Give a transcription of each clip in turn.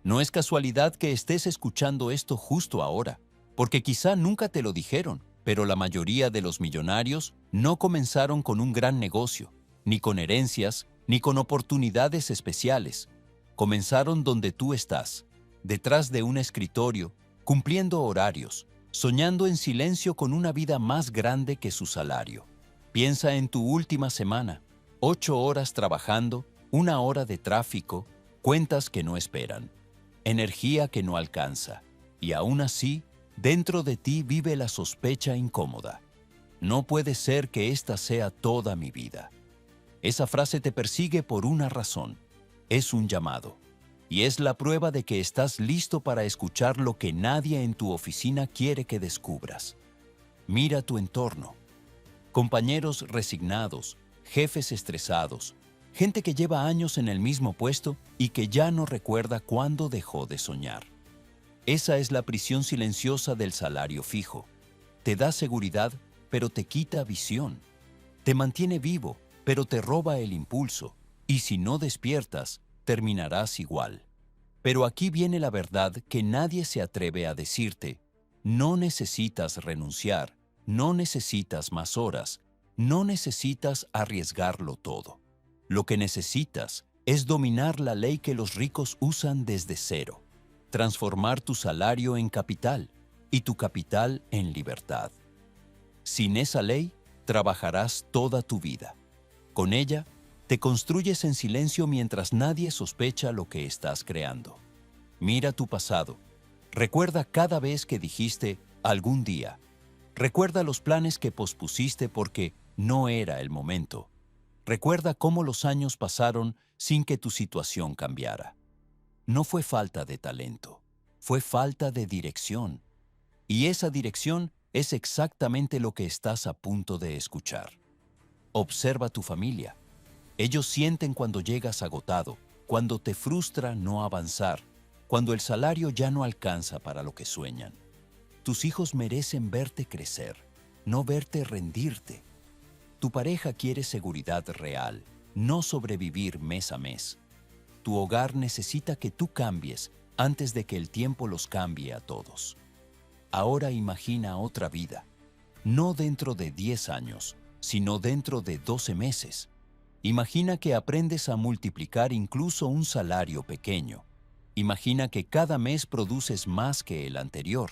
No es casualidad que estés escuchando esto justo ahora, porque quizá nunca te lo dijeron, pero la mayoría de los millonarios no comenzaron con un gran negocio, ni con herencias, ni con oportunidades especiales. Comenzaron donde tú estás, detrás de un escritorio, cumpliendo horarios, soñando en silencio con una vida más grande que su salario. Piensa en tu última semana, 8 horas trabajando, 1 hora de tráfico, cuentas que no esperan, energía que no alcanza, y aún así, dentro de ti vive la sospecha incómoda. No puede ser que esta sea toda mi vida. Esa frase te persigue por una razón. Es un llamado. Y es la prueba de que estás listo para escuchar lo que nadie en tu oficina quiere que descubras. Mira tu entorno. Compañeros resignados, jefes estresados, gente que lleva años en el mismo puesto y que ya no recuerda cuándo dejó de soñar. Esa es la prisión silenciosa del salario fijo. Te da seguridad, pero te quita visión. Te mantiene vivo, pero te roba el impulso. Y si no despiertas, terminarás igual. Pero aquí viene la verdad que nadie se atreve a decirte. No necesitas renunciar, no necesitas más horas, no necesitas arriesgarlo todo. Lo que necesitas es dominar la ley que los ricos usan desde cero. Transformar tu salario en capital y tu capital en libertad. Sin esa ley, trabajarás toda tu vida. Con ella, te construyes en silencio mientras nadie sospecha lo que estás creando. Mira tu pasado. Recuerda cada vez que dijiste algún día. Recuerda los planes que pospusiste porque no era el momento. Recuerda cómo los años pasaron sin que tu situación cambiara. No fue falta de talento, fue falta de dirección. Y esa dirección es exactamente lo que estás a punto de escuchar. Observa tu familia. Ellos sienten cuando llegas agotado, cuando te frustra no avanzar, cuando el salario ya no alcanza para lo que sueñan. Tus hijos merecen verte crecer, no verte rendirte. Tu pareja quiere seguridad real, no sobrevivir mes a mes. Tu hogar necesita que tú cambies antes de que el tiempo los cambie a todos. Ahora imagina otra vida, no dentro de 10 años, sino dentro de 12 meses. Imagina que aprendes a multiplicar incluso un salario pequeño. Imagina que cada mes produces más que el anterior.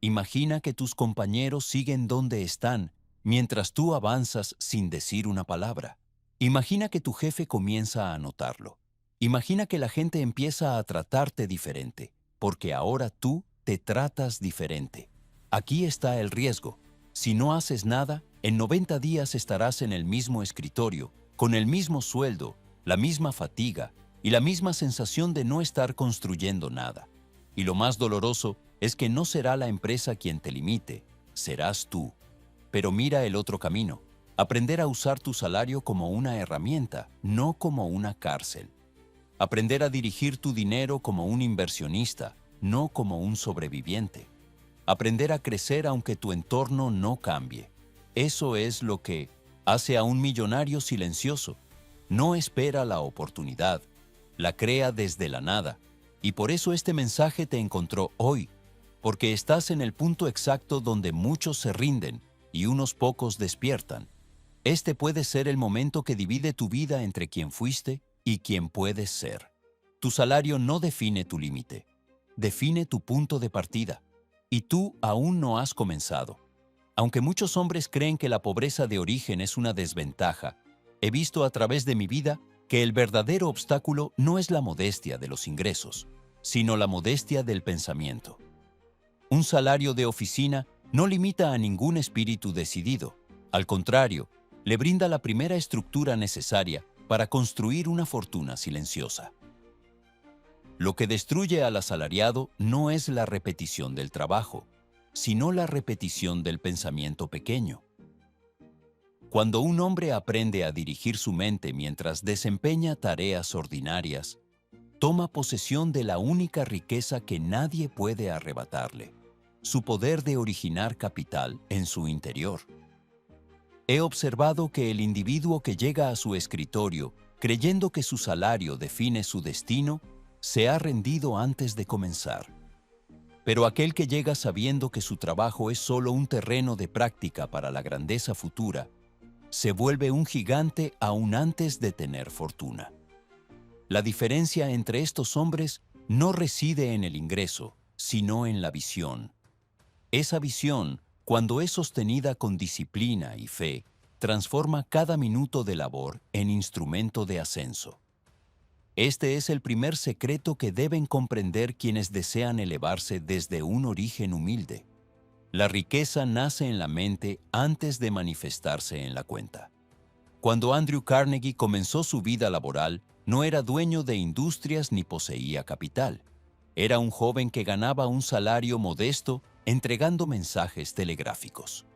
Imagina que tus compañeros siguen donde están, mientras tú avanzas sin decir una palabra. Imagina que tu jefe comienza a notarlo. Imagina que la gente empieza a tratarte diferente, porque ahora tú te tratas diferente. Aquí está el riesgo. Si no haces nada, en 90 días estarás en el mismo escritorio, con el mismo sueldo, la misma fatiga y la misma sensación de no estar construyendo nada. Y lo más doloroso es que no será la empresa quien te limite, serás tú. Pero mira el otro camino, aprender a usar tu salario como una herramienta, no como una cárcel. Aprender a dirigir tu dinero como un inversionista, no como un sobreviviente. Aprender a crecer aunque tu entorno no cambie. Eso es lo que hace a un millonario silencioso. No espera la oportunidad, la crea desde la nada. Y por eso este mensaje te encontró hoy, porque estás en el punto exacto donde muchos se rinden y unos pocos despiertan. Este puede ser el momento que divide tu vida entre quien fuiste y quien puedes ser. Tu salario no define tu límite, define tu punto de partida. Y tú aún no has comenzado. Aunque muchos hombres creen que la pobreza de origen es una desventaja, he visto a través de mi vida que el verdadero obstáculo no es la modestia de los ingresos, sino la modestia del pensamiento. Un salario de oficina no limita a ningún espíritu decidido. Al contrario, le brinda la primera estructura necesaria para construir una fortuna silenciosa. Lo que destruye al asalariado no es la repetición del trabajo, sino la repetición del pensamiento pequeño. Cuando un hombre aprende a dirigir su mente mientras desempeña tareas ordinarias, toma posesión de la única riqueza que nadie puede arrebatarle, su poder de originar capital en su interior. He observado que el individuo que llega a su escritorio creyendo que su salario define su destino, se ha rendido antes de comenzar. Pero aquel que llega sabiendo que su trabajo es solo un terreno de práctica para la grandeza futura, se vuelve un gigante aún antes de tener fortuna. La diferencia entre estos hombres no reside en el ingreso, sino en la visión. Esa visión, cuando es sostenida con disciplina y fe, transforma cada minuto de labor en instrumento de ascenso. Este es el primer secreto que deben comprender quienes desean elevarse desde un origen humilde. La riqueza nace en la mente antes de manifestarse en la cuenta. Cuando Andrew Carnegie comenzó su vida laboral, no era dueño de industrias ni poseía capital. Era un joven que ganaba un salario modesto entregando mensajes telegráficos.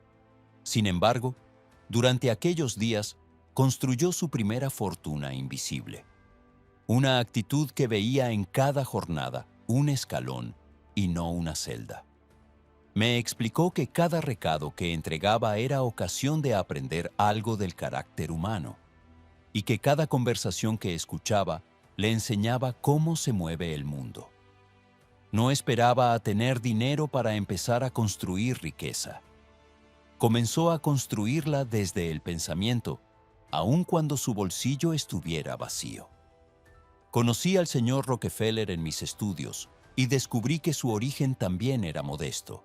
Sin embargo, durante aquellos días, construyó su primera fortuna invisible. Una actitud que veía en cada jornada un escalón y no una celda. Me explicó que cada recado que entregaba era ocasión de aprender algo del carácter humano y que cada conversación que escuchaba le enseñaba cómo se mueve el mundo. No esperaba a tener dinero para empezar a construir riqueza. Comenzó a construirla desde el pensamiento, aun cuando su bolsillo estuviera vacío. Conocí al señor Rockefeller en mis estudios y descubrí que su origen también era modesto.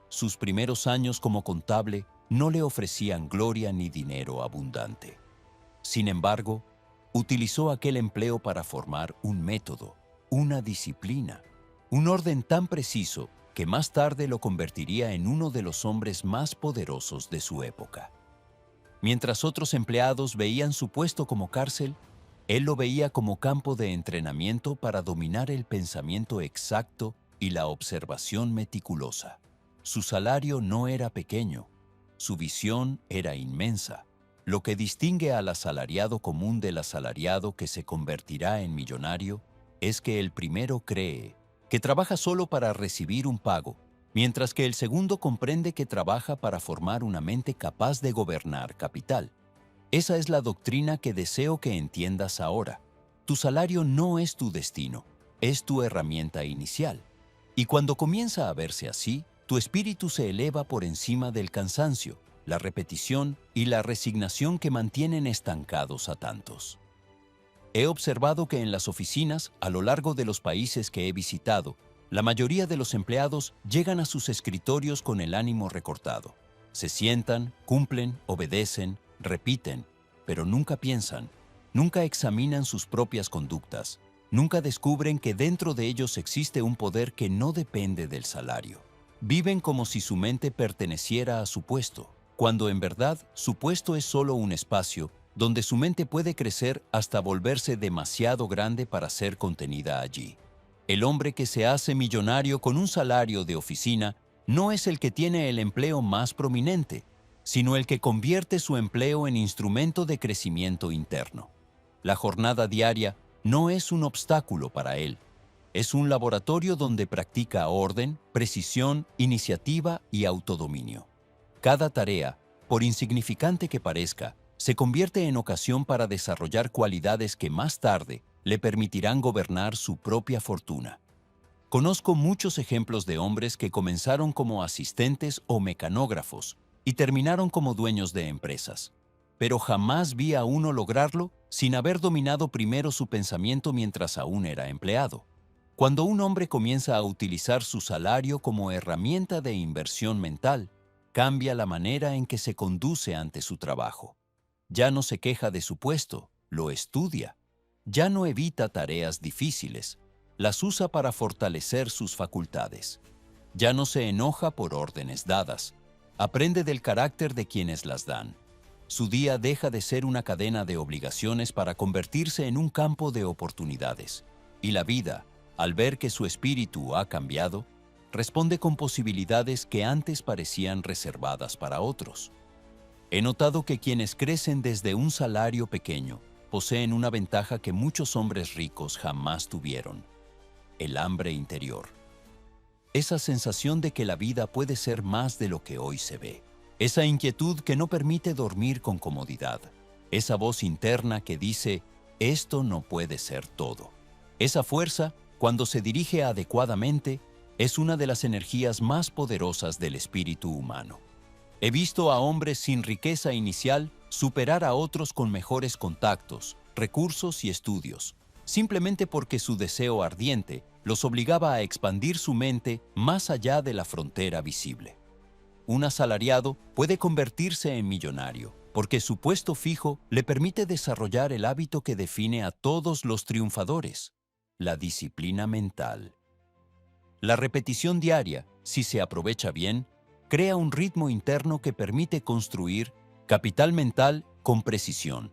Sus primeros años como contable no le ofrecían gloria ni dinero abundante. Sin embargo, utilizó aquel empleo para formar un método, una disciplina, un orden tan preciso que más tarde lo convertiría en uno de los hombres más poderosos de su época. Mientras otros empleados veían su puesto como cárcel, él lo veía como campo de entrenamiento para dominar el pensamiento exacto y la observación meticulosa. Su salario no era pequeño, su visión era inmensa. Lo que distingue al asalariado común del asalariado que se convertirá en millonario es que el primero cree que trabaja solo para recibir un pago, mientras que el segundo comprende que trabaja para formar una mente capaz de gobernar capital. Esa es la doctrina que deseo que entiendas ahora. Tu salario no es tu destino, es tu herramienta inicial. Y cuando comienza a verse así, tu espíritu se eleva por encima del cansancio, la repetición y la resignación que mantienen estancados a tantos. He observado que en las oficinas, a lo largo de los países que he visitado, la mayoría de los empleados llegan a sus escritorios con el ánimo recortado. Se sientan, cumplen, obedecen, repiten, pero nunca piensan, nunca examinan sus propias conductas, nunca descubren que dentro de ellos existe un poder que no depende del salario. Viven como si su mente perteneciera a su puesto, cuando en verdad su puesto es solo un espacio donde su mente puede crecer hasta volverse demasiado grande para ser contenida allí. El hombre que se hace millonario con un salario de oficina no es el que tiene el empleo más prominente, sino el que convierte su empleo en instrumento de crecimiento interno. La jornada diaria no es un obstáculo para él. Es un laboratorio donde practica orden, precisión, iniciativa y autodominio. Cada tarea, por insignificante que parezca, se convierte en ocasión para desarrollar cualidades que más tarde le permitirán gobernar su propia fortuna. Conozco muchos ejemplos de hombres que comenzaron como asistentes o mecanógrafos y terminaron como dueños de empresas, pero jamás vi a uno lograrlo sin haber dominado primero su pensamiento mientras aún era empleado. Cuando un hombre comienza a utilizar su salario como herramienta de inversión mental, cambia la manera en que se conduce ante su trabajo. Ya no se queja de su puesto, lo estudia. Ya no evita tareas difíciles, las usa para fortalecer sus facultades. Ya no se enoja por órdenes dadas, aprende del carácter de quienes las dan. Su día deja de ser una cadena de obligaciones para convertirse en un campo de oportunidades. Y la vida, al ver que su espíritu ha cambiado, responde con posibilidades que antes parecían reservadas para otros. He notado que quienes crecen desde un salario pequeño poseen una ventaja que muchos hombres ricos jamás tuvieron: el hambre interior. Esa sensación de que la vida puede ser más de lo que hoy se ve. Esa inquietud que no permite dormir con comodidad. Esa voz interna que dice, esto no puede ser todo. Esa fuerza cuando se dirige adecuadamente, es una de las energías más poderosas del espíritu humano. He visto a hombres sin riqueza inicial superar a otros con mejores contactos, recursos y estudios, simplemente porque su deseo ardiente los obligaba a expandir su mente más allá de la frontera visible. Un asalariado puede convertirse en millonario, porque su puesto fijo le permite desarrollar el hábito que define a todos los triunfadores: la disciplina mental. La repetición diaria, si se aprovecha bien, crea un ritmo interno que permite construir capital mental con precisión.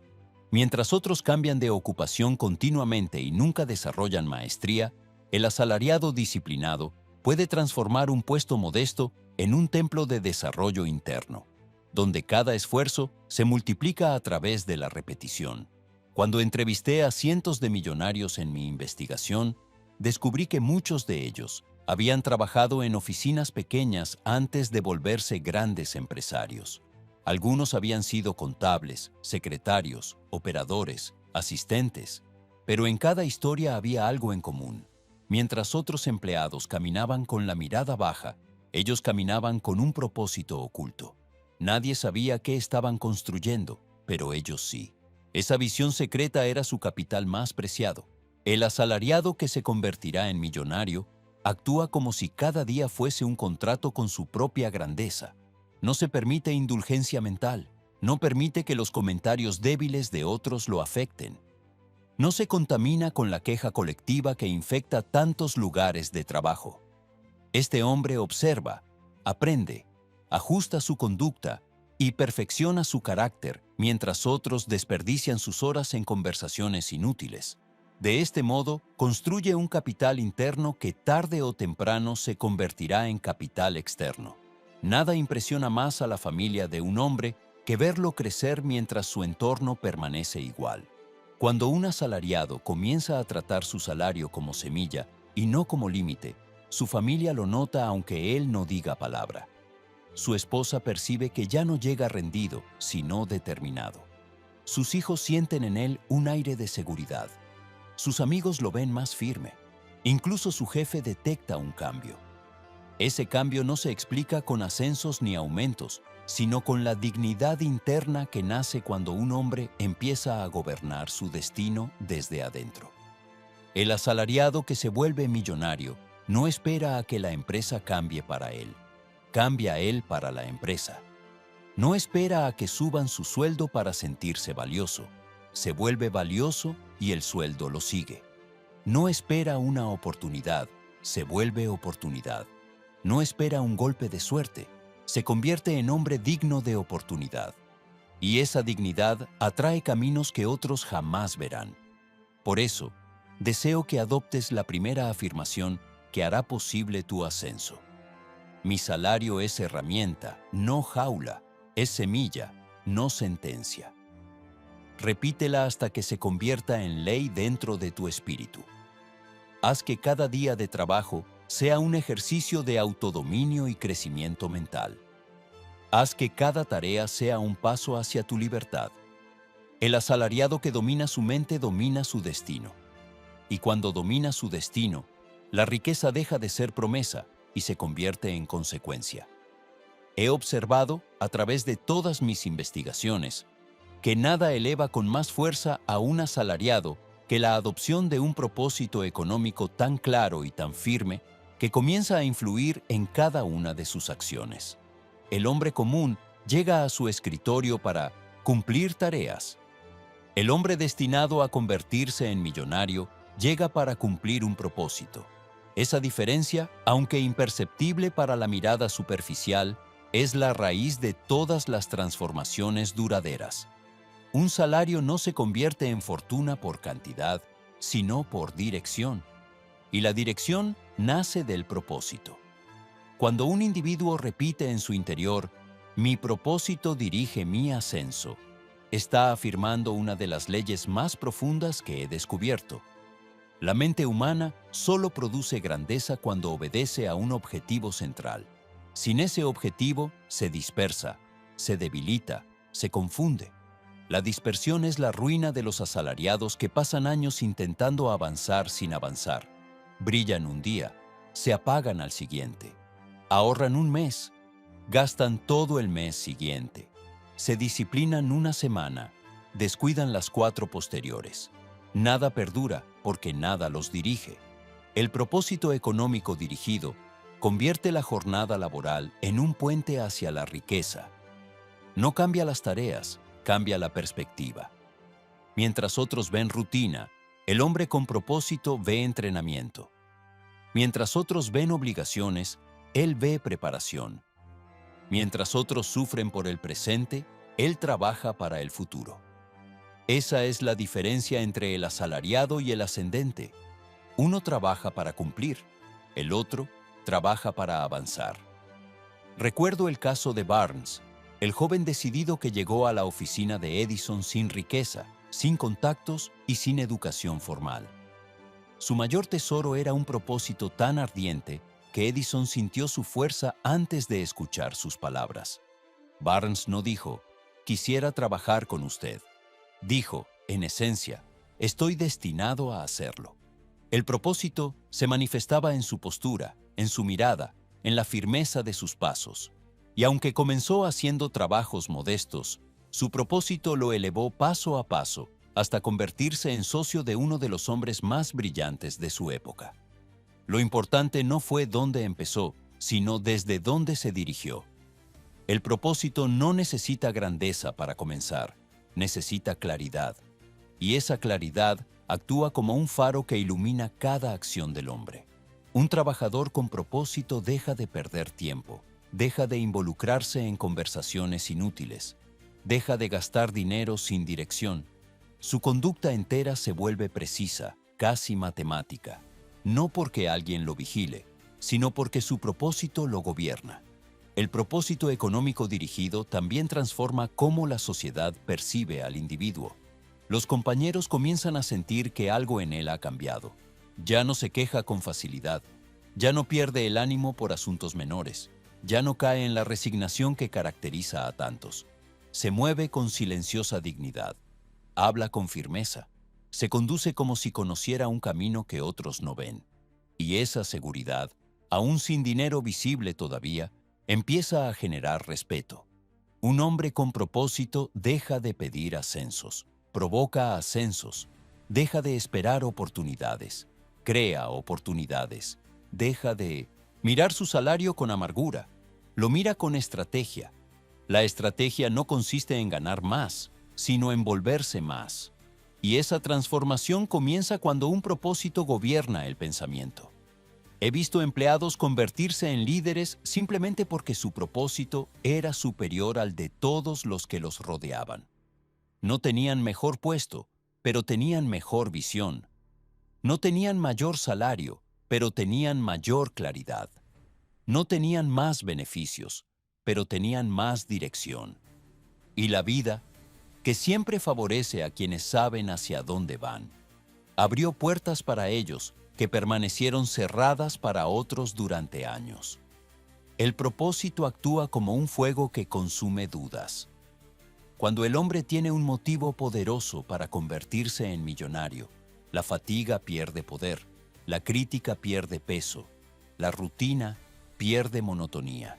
Mientras otros cambian de ocupación continuamente y nunca desarrollan maestría, el asalariado disciplinado puede transformar un puesto modesto en un templo de desarrollo interno, donde cada esfuerzo se multiplica a través de la repetición. Cuando entrevisté a cientos de millonarios en mi investigación, descubrí que muchos de ellos habían trabajado en oficinas pequeñas antes de volverse grandes empresarios. Algunos habían sido contables, secretarios, operadores, asistentes, pero en cada historia había algo en común. Mientras otros empleados caminaban con la mirada baja, ellos caminaban con un propósito oculto. Nadie sabía qué estaban construyendo, pero ellos sí. Esa visión secreta era su capital más preciado. El asalariado que se convertirá en millonario actúa como si cada día fuese un contrato con su propia grandeza. No se permite indulgencia mental. No permite que los comentarios débiles de otros lo afecten. No se contamina con la queja colectiva que infecta tantos lugares de trabajo. Este hombre observa, aprende, ajusta su conducta y perfecciona su carácter, mientras otros desperdician sus horas en conversaciones inútiles. De este modo, construye un capital interno que tarde o temprano se convertirá en capital externo. Nada impresiona más a la familia de un hombre que verlo crecer mientras su entorno permanece igual. Cuando un asalariado comienza a tratar su salario como semilla y no como límite, su familia lo nota aunque él no diga palabra. Su esposa percibe que ya no llega rendido, sino determinado. Sus hijos sienten en él un aire de seguridad. Sus amigos lo ven más firme. Incluso su jefe detecta un cambio. Ese cambio no se explica con ascensos ni aumentos, sino con la dignidad interna que nace cuando un hombre empieza a gobernar su destino desde adentro. El asalariado que se vuelve millonario no espera a que la empresa cambie para él. Cambia él para la empresa. No espera a que suban su sueldo para sentirse valioso. Se vuelve valioso y el sueldo lo sigue. No espera una oportunidad, se vuelve oportunidad. No espera un golpe de suerte, se convierte en hombre digno de oportunidad. Y esa dignidad atrae caminos que otros jamás verán. Por eso, deseo que adoptes la primera afirmación que hará posible tu ascenso. Mi salario es herramienta, no jaula, es semilla, no sentencia. Repítela hasta que se convierta en ley dentro de tu espíritu. Haz que cada día de trabajo sea un ejercicio de autodominio y crecimiento mental. Haz que cada tarea sea un paso hacia tu libertad. El asalariado que domina su mente domina su destino. Y cuando domina su destino, la riqueza deja de ser promesa y se convierte en consecuencia. He observado, a través de todas mis investigaciones, que nada eleva con más fuerza a un asalariado que la adopción de un propósito económico tan claro y tan firme que comienza a influir en cada una de sus acciones. El hombre común llega a su escritorio para cumplir tareas. El hombre destinado a convertirse en millonario llega para cumplir un propósito. Esa diferencia, aunque imperceptible para la mirada superficial, es la raíz de todas las transformaciones duraderas. Un salario no se convierte en fortuna por cantidad, sino por dirección. Y la dirección nace del propósito. Cuando un individuo repite en su interior, "Mi propósito dirige mi ascenso", está afirmando una de las leyes más profundas que he descubierto. La mente humana solo produce grandeza cuando obedece a un objetivo central. Sin ese objetivo, se dispersa, se debilita, se confunde. La dispersión es la ruina de los asalariados que pasan años intentando avanzar sin avanzar. brillan un día, se apagan al siguiente. Ahorran un mes, gastan todo el mes siguiente. Se disciplinan una semana, descuidan las 4 posteriores. Nada perdura porque nada los dirige. El propósito económico dirigido convierte la jornada laboral en un puente hacia la riqueza. No cambia las tareas, cambia la perspectiva. Mientras otros ven rutina, el hombre con propósito ve entrenamiento. Mientras otros ven obligaciones, él ve preparación. Mientras otros sufren por el presente, él trabaja para el futuro. Esa es la diferencia entre el asalariado y el ascendente. Uno trabaja para cumplir, el otro trabaja para avanzar. Recuerdo el caso de Barnes, el joven decidido que llegó a la oficina de Edison sin riqueza, sin contactos y sin educación formal. Su mayor tesoro era un propósito tan ardiente que Edison sintió su fuerza antes de escuchar sus palabras. Barnes no dijo, «Quisiera trabajar con usted». Dijo, en esencia, «Estoy destinado a hacerlo». El propósito se manifestaba en su postura, en su mirada, en la firmeza de sus pasos. Y aunque comenzó haciendo trabajos modestos, su propósito lo elevó paso a paso hasta convertirse en socio de uno de los hombres más brillantes de su época. Lo importante no fue dónde empezó, sino desde dónde se dirigió. El propósito no necesita grandeza para comenzar, necesita claridad. Y esa claridad actúa como un faro que ilumina cada acción del hombre. Un trabajador con propósito deja de perder tiempo, deja de involucrarse en conversaciones inútiles, deja de gastar dinero sin dirección. Su conducta entera se vuelve precisa, casi matemática, no porque alguien lo vigile, sino porque su propósito lo gobierna. El propósito económico dirigido también transforma cómo la sociedad percibe al individuo. Los compañeros comienzan a sentir que algo en él ha cambiado. Ya no se queja con facilidad, ya no pierde el ánimo por asuntos menores, ya no cae en la resignación que caracteriza a tantos. Se mueve con silenciosa dignidad, habla con firmeza, se conduce como si conociera un camino que otros no ven. Y esa seguridad, aún sin dinero visible todavía, empieza a generar respeto. Un hombre con propósito deja de pedir ascensos, provoca ascensos, deja de esperar oportunidades, crea oportunidades, deja de mirar su salario con amargura, lo mira con estrategia. La estrategia no consiste en ganar más, sino en volverse más. Y esa transformación comienza cuando un propósito gobierna el pensamiento. He visto empleados convertirse en líderes simplemente porque su propósito era superior al de todos los que los rodeaban. No tenían mejor puesto, pero tenían mejor visión. No tenían mayor salario, pero tenían mayor claridad. No tenían más beneficios, pero tenían más dirección. Y la vida, que siempre favorece a quienes saben hacia dónde van, abrió puertas para ellos que permanecieron cerradas para otros durante años. El propósito actúa como un fuego que consume dudas. Cuando el hombre tiene un motivo poderoso para convertirse en millonario, la fatiga pierde poder, la crítica pierde peso, la rutina pierde monotonía.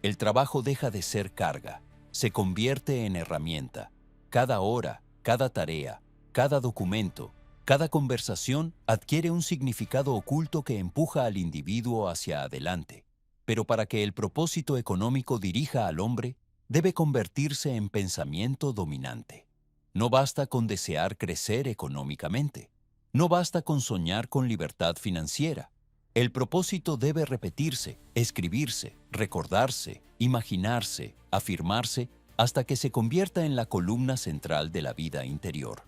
El trabajo deja de ser carga, se convierte en herramienta. Cada hora, cada tarea, cada documento, cada conversación adquiere un significado oculto que empuja al individuo hacia adelante. Pero para que el propósito económico dirija al hombre, debe convertirse en pensamiento dominante. No basta con desear crecer económicamente. No basta con soñar con libertad financiera. El propósito debe repetirse, escribirse, recordarse, imaginarse, afirmarse, hasta que se convierta en la columna central de la vida interior.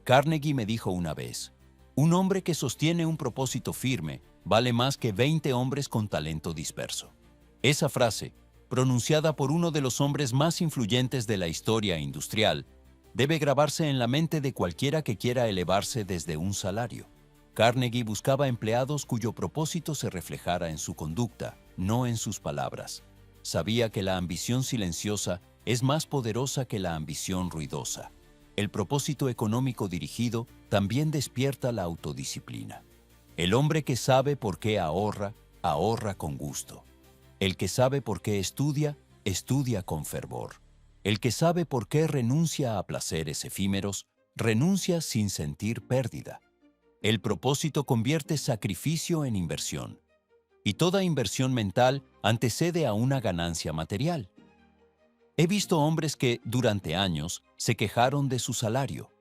Carnegie me dijo una vez, un hombre que sostiene un propósito firme vale más que 20 hombres con talento disperso. Esa frase, pronunciada por uno de los hombres más influyentes de la historia industrial, debe grabarse en la mente de cualquiera que quiera elevarse desde un salario. Carnegie buscaba empleados cuyo propósito se reflejara en su conducta, no en sus palabras. Sabía que la ambición silenciosa es más poderosa que la ambición ruidosa. El propósito económico dirigido también despierta la autodisciplina. El hombre que sabe por qué ahorra, ahorra con gusto. El que sabe por qué estudia, estudia con fervor. El que sabe por qué renuncia a placeres efímeros, renuncia sin sentir pérdida. El propósito convierte sacrificio en inversión. Y toda inversión mental antecede a una ganancia material. He visto hombres que, durante años, se quejaron de su salario,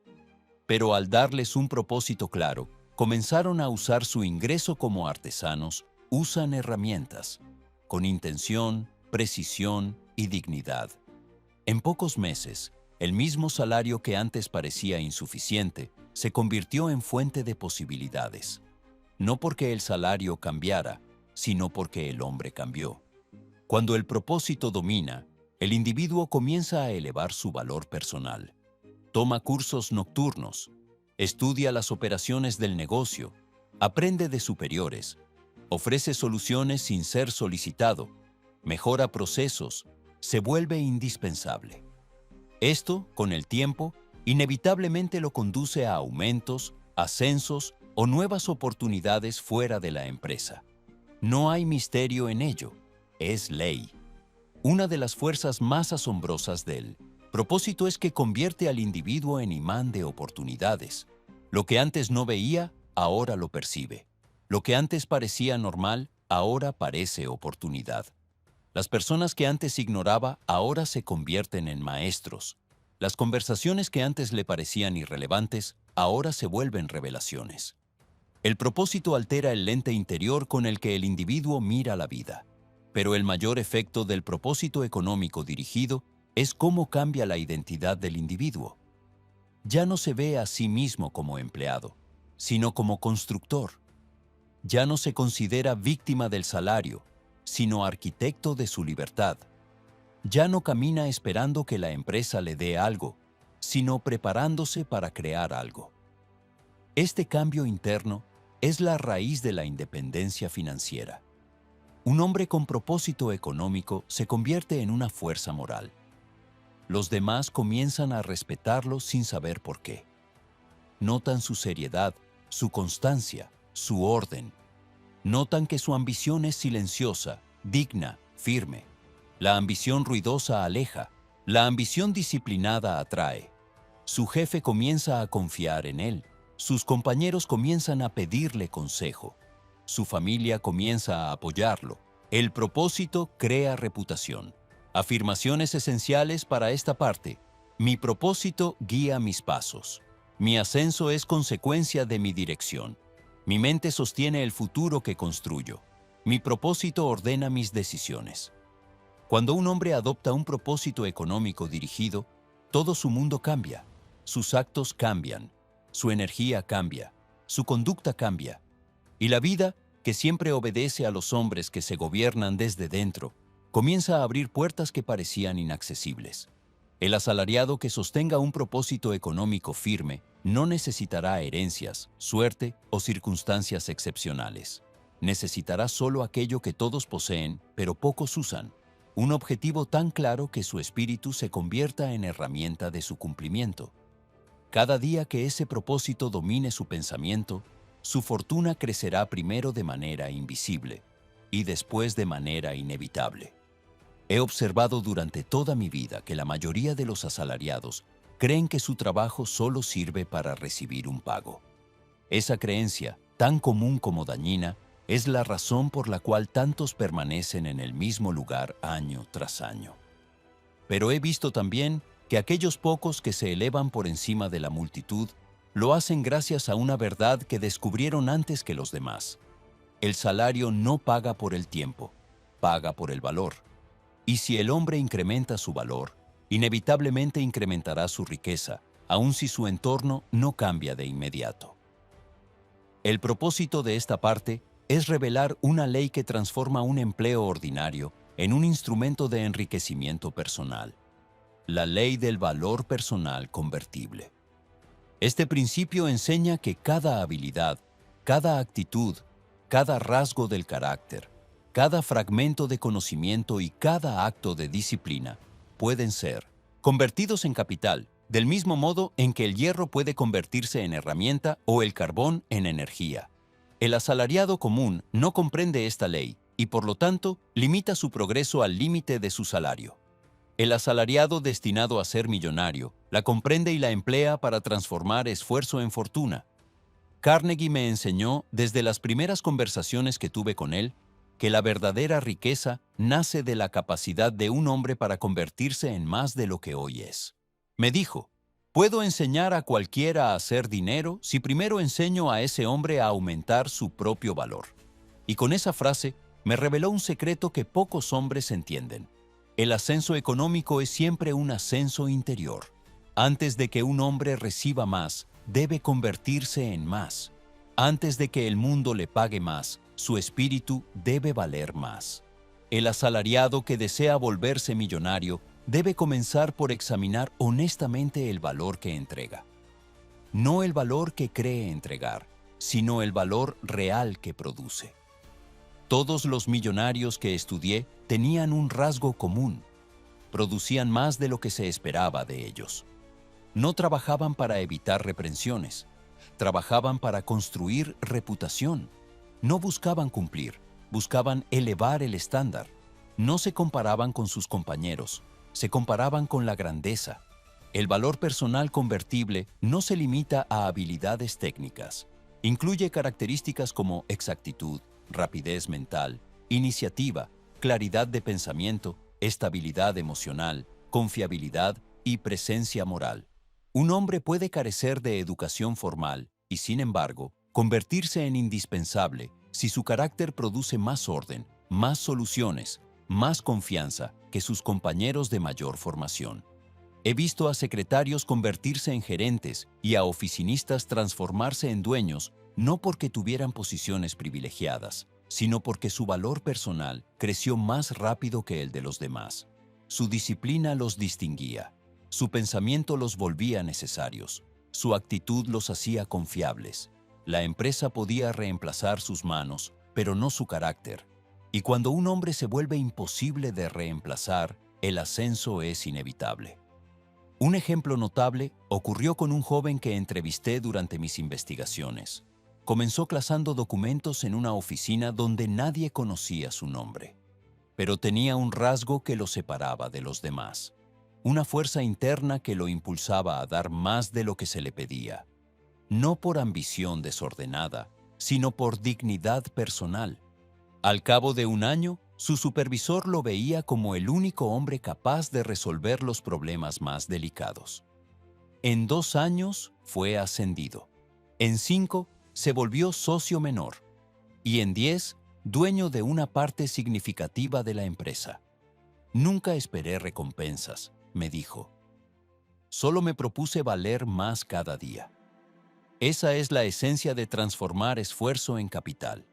pero al darles un propósito claro, comenzaron a usar su ingreso como artesanos, usan herramientas, con intención, precisión y dignidad. En pocos meses, el mismo salario que antes parecía insuficiente se convirtió en fuente de posibilidades. No porque el salario cambiara, sino porque el hombre cambió. Cuando el propósito domina, el individuo comienza a elevar su valor personal. Toma cursos nocturnos, estudia las operaciones del negocio, aprende de superiores, ofrece soluciones sin ser solicitado, mejora procesos, se vuelve indispensable. Esto, con el tiempo, inevitablemente lo conduce a aumentos, ascensos o nuevas oportunidades fuera de la empresa. No hay misterio en ello, es ley. Una de las fuerzas más asombrosas del propósito es que convierte al individuo en imán de oportunidades. Lo que antes no veía, ahora lo percibe. Lo que antes parecía normal, ahora parece oportunidad. Las personas que antes ignoraba, ahora se convierten en maestros. Las conversaciones que antes le parecían irrelevantes, ahora se vuelven revelaciones. El propósito altera el lente interior con el que el individuo mira la vida. Pero el mayor efecto del propósito económico dirigido es cómo cambia la identidad del individuo. Ya no se ve a sí mismo como empleado, sino como constructor. Ya no se considera víctima del salario, sino arquitecto de su libertad. Ya no camina esperando que la empresa le dé algo, sino preparándose para crear algo. Este cambio interno es la raíz de la independencia financiera. Un hombre con propósito económico se convierte en una fuerza moral. Los demás comienzan a respetarlo sin saber por qué. Notan su seriedad, su constancia, su orden. Notan que su ambición es silenciosa, digna, firme. La ambición ruidosa aleja, la ambición disciplinada atrae. Su jefe comienza a confiar en él, sus compañeros comienzan a pedirle consejo. Su familia comienza a apoyarlo. El propósito crea reputación. Afirmaciones esenciales para esta parte. Mi propósito guía mis pasos. Mi ascenso es consecuencia de mi dirección. Mi mente sostiene el futuro que construyo. Mi propósito ordena mis decisiones. Cuando un hombre adopta un propósito económico dirigido, todo su mundo cambia. Sus actos cambian. Su energía cambia. Su conducta cambia. Y la vida, que siempre obedece a los hombres que se gobiernan desde dentro, comienza a abrir puertas que parecían inaccesibles. El asalariado que sostenga un propósito económico firme no necesitará herencias, suerte o circunstancias excepcionales. Necesitará solo aquello que todos poseen, pero pocos usan. Un objetivo tan claro que su espíritu se convierta en herramienta de su cumplimiento. Cada día que ese propósito domine su pensamiento, su fortuna crecerá primero de manera invisible y después de manera inevitable. He observado durante toda mi vida que la mayoría de los asalariados creen que su trabajo solo sirve para recibir un pago. Esa creencia, tan común como dañina, es la razón por la cual tantos permanecen en el mismo lugar año tras año. Pero he visto también que aquellos pocos que se elevan por encima de la multitud lo hacen gracias a una verdad que descubrieron antes que los demás. El salario no paga por el tiempo, paga por el valor. Y si el hombre incrementa su valor, inevitablemente incrementará su riqueza, aun si su entorno no cambia de inmediato. El propósito de esta parte es revelar una ley que transforma un empleo ordinario en un instrumento de enriquecimiento personal. La ley del valor personal convertible. Este principio enseña que cada habilidad, cada actitud, cada rasgo del carácter, cada fragmento de conocimiento y cada acto de disciplina pueden ser convertidos en capital, del mismo modo en que el hierro puede convertirse en herramienta o el carbón en energía. El asalariado común no comprende esta ley y, por lo tanto, limita su progreso al límite de su salario. El asalariado destinado a ser millonario la comprende y la emplea para transformar esfuerzo en fortuna. Carnegie me enseñó desde las primeras conversaciones que tuve con él que la verdadera riqueza nace de la capacidad de un hombre para convertirse en más de lo que hoy es. Me dijo, puedo enseñar a cualquiera a hacer dinero si primero enseño a ese hombre a aumentar su propio valor. Y con esa frase me reveló un secreto que pocos hombres entienden. El ascenso económico es siempre un ascenso interior. Antes de que un hombre reciba más, debe convertirse en más. Antes de que el mundo le pague más, su espíritu debe valer más. El asalariado que desea volverse millonario debe comenzar por examinar honestamente el valor que entrega. No el valor que cree entregar, sino el valor real que produce. Todos los millonarios que estudié tenían un rasgo común. Producían más de lo que se esperaba de ellos. No trabajaban para evitar reprensiones. Trabajaban para construir reputación. No buscaban cumplir, buscaban elevar el estándar. No se comparaban con sus compañeros, se comparaban con la grandeza. El valor personal convertible no se limita a habilidades técnicas. Incluye características como exactitud, rapidez mental, iniciativa, claridad de pensamiento, estabilidad emocional, confiabilidad y presencia moral. Un hombre puede carecer de educación formal y, sin embargo, convertirse en indispensable si su carácter produce más orden, más soluciones, más confianza que sus compañeros de mayor formación. He visto a secretarios convertirse en gerentes y a oficinistas transformarse en dueños no porque tuvieran posiciones privilegiadas, sino porque su valor personal creció más rápido que el de los demás. Su disciplina los distinguía, su pensamiento los volvía necesarios, su actitud los hacía confiables. La empresa podía reemplazar sus manos, pero no su carácter. Y cuando un hombre se vuelve imposible de reemplazar, el ascenso es inevitable. Un ejemplo notable ocurrió con un joven que entrevisté durante mis investigaciones. Comenzó clasando documentos en una oficina donde nadie conocía su nombre, pero tenía un rasgo que lo separaba de los demás, una fuerza interna que lo impulsaba a dar más de lo que se le pedía, no por ambición desordenada, sino por dignidad personal. Al cabo de un año, su supervisor lo veía como el único hombre capaz de resolver los problemas más delicados. En 2 años fue ascendido. En 5 se volvió socio menor. Y en 10, dueño de una parte significativa de la empresa. Nunca esperé recompensas, me dijo. Solo me propuse valer más cada día. Esa es la esencia de transformar esfuerzo en capital.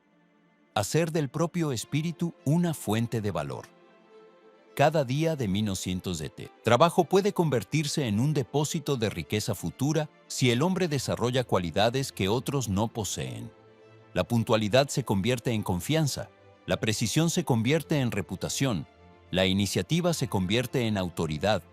Hacer del propio espíritu una fuente de valor. Cada día de 1900 DT. Trabajo puede convertirse en un depósito de riqueza futura si el hombre desarrolla cualidades que otros no poseen. La puntualidad se convierte en confianza, la precisión se convierte en reputación, la iniciativa se convierte en autoridad,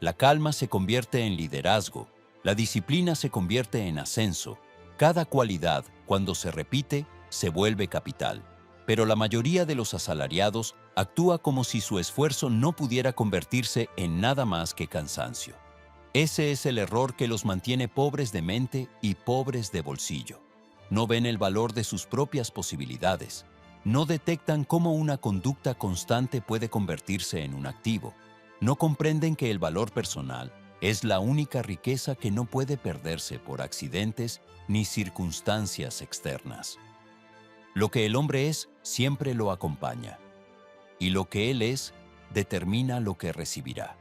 la calma se convierte en liderazgo, la disciplina se convierte en ascenso. Cada cualidad, cuando se repite, se vuelve capital. Pero la mayoría de los asalariados actúa como si su esfuerzo no pudiera convertirse en nada más que cansancio. Ese es el error que los mantiene pobres de mente y pobres de bolsillo. No ven el valor de sus propias posibilidades. No detectan cómo una conducta constante puede convertirse en un activo. No comprenden que el valor personal es la única riqueza que no puede perderse por accidentes ni circunstancias externas. Lo que el hombre es siempre lo acompaña, y lo que él es determina lo que recibirá.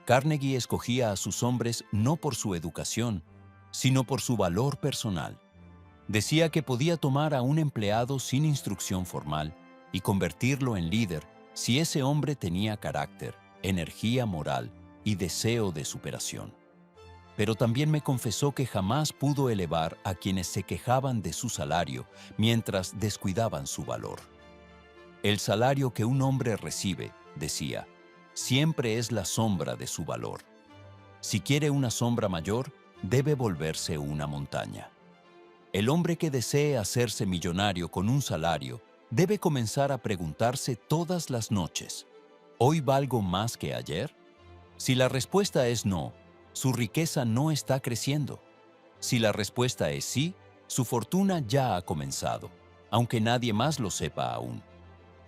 Carnegie escogía a sus hombres no por su educación, sino por su valor personal. Decía que podía tomar a un empleado sin instrucción formal y convertirlo en líder si ese hombre tenía carácter, energía moral y deseo de superación. Pero también me confesó que jamás pudo elevar a quienes se quejaban de su salario mientras descuidaban su valor. El salario que un hombre recibe, decía, siempre es la sombra de su valor. Si quiere una sombra mayor, debe volverse una montaña. El hombre que desee hacerse millonario con un salario debe comenzar a preguntarse todas las noches, ¿hoy valgo más que ayer? Si la respuesta es no, su riqueza no está creciendo. Si la respuesta es sí, su fortuna ya ha comenzado, aunque nadie más lo sepa aún.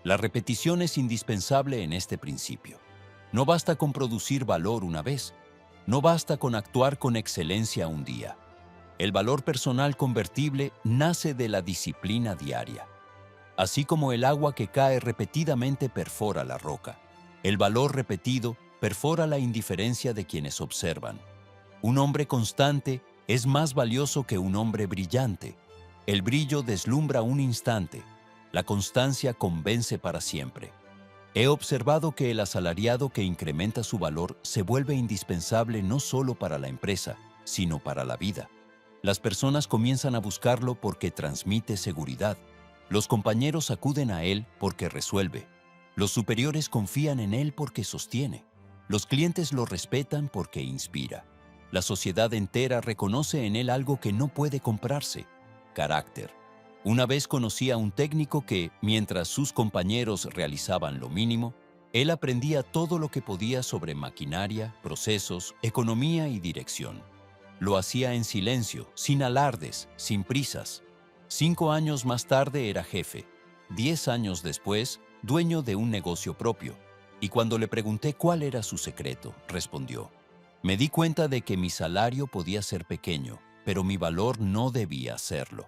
La repetición es indispensable en este principio. No basta con producir valor una vez. No basta con actuar con excelencia un día. El valor personal convertible nace de la disciplina diaria. Así como el agua que cae repetidamente perfora la roca, el valor repetido perfora la indiferencia de quienes observan. Un hombre constante es más valioso que un hombre brillante. El brillo deslumbra un instante. La constancia convence para siempre. He observado que el asalariado que incrementa su valor se vuelve indispensable no solo para la empresa, sino para la vida. Las personas comienzan a buscarlo porque transmite seguridad. Los compañeros acuden a él porque resuelve. Los superiores confían en él porque sostiene. Los clientes lo respetan porque inspira. La sociedad entera reconoce en él algo que no puede comprarse: carácter. Una vez conocí a un técnico que, mientras sus compañeros realizaban lo mínimo, él aprendía todo lo que podía sobre maquinaria, procesos, economía y dirección. Lo hacía en silencio, sin alardes, sin prisas. 5 años más tarde era jefe. 10 años después, dueño de un negocio propio. Y cuando le pregunté cuál era su secreto, respondió: me di cuenta de que mi salario podía ser pequeño, pero mi valor no debía serlo.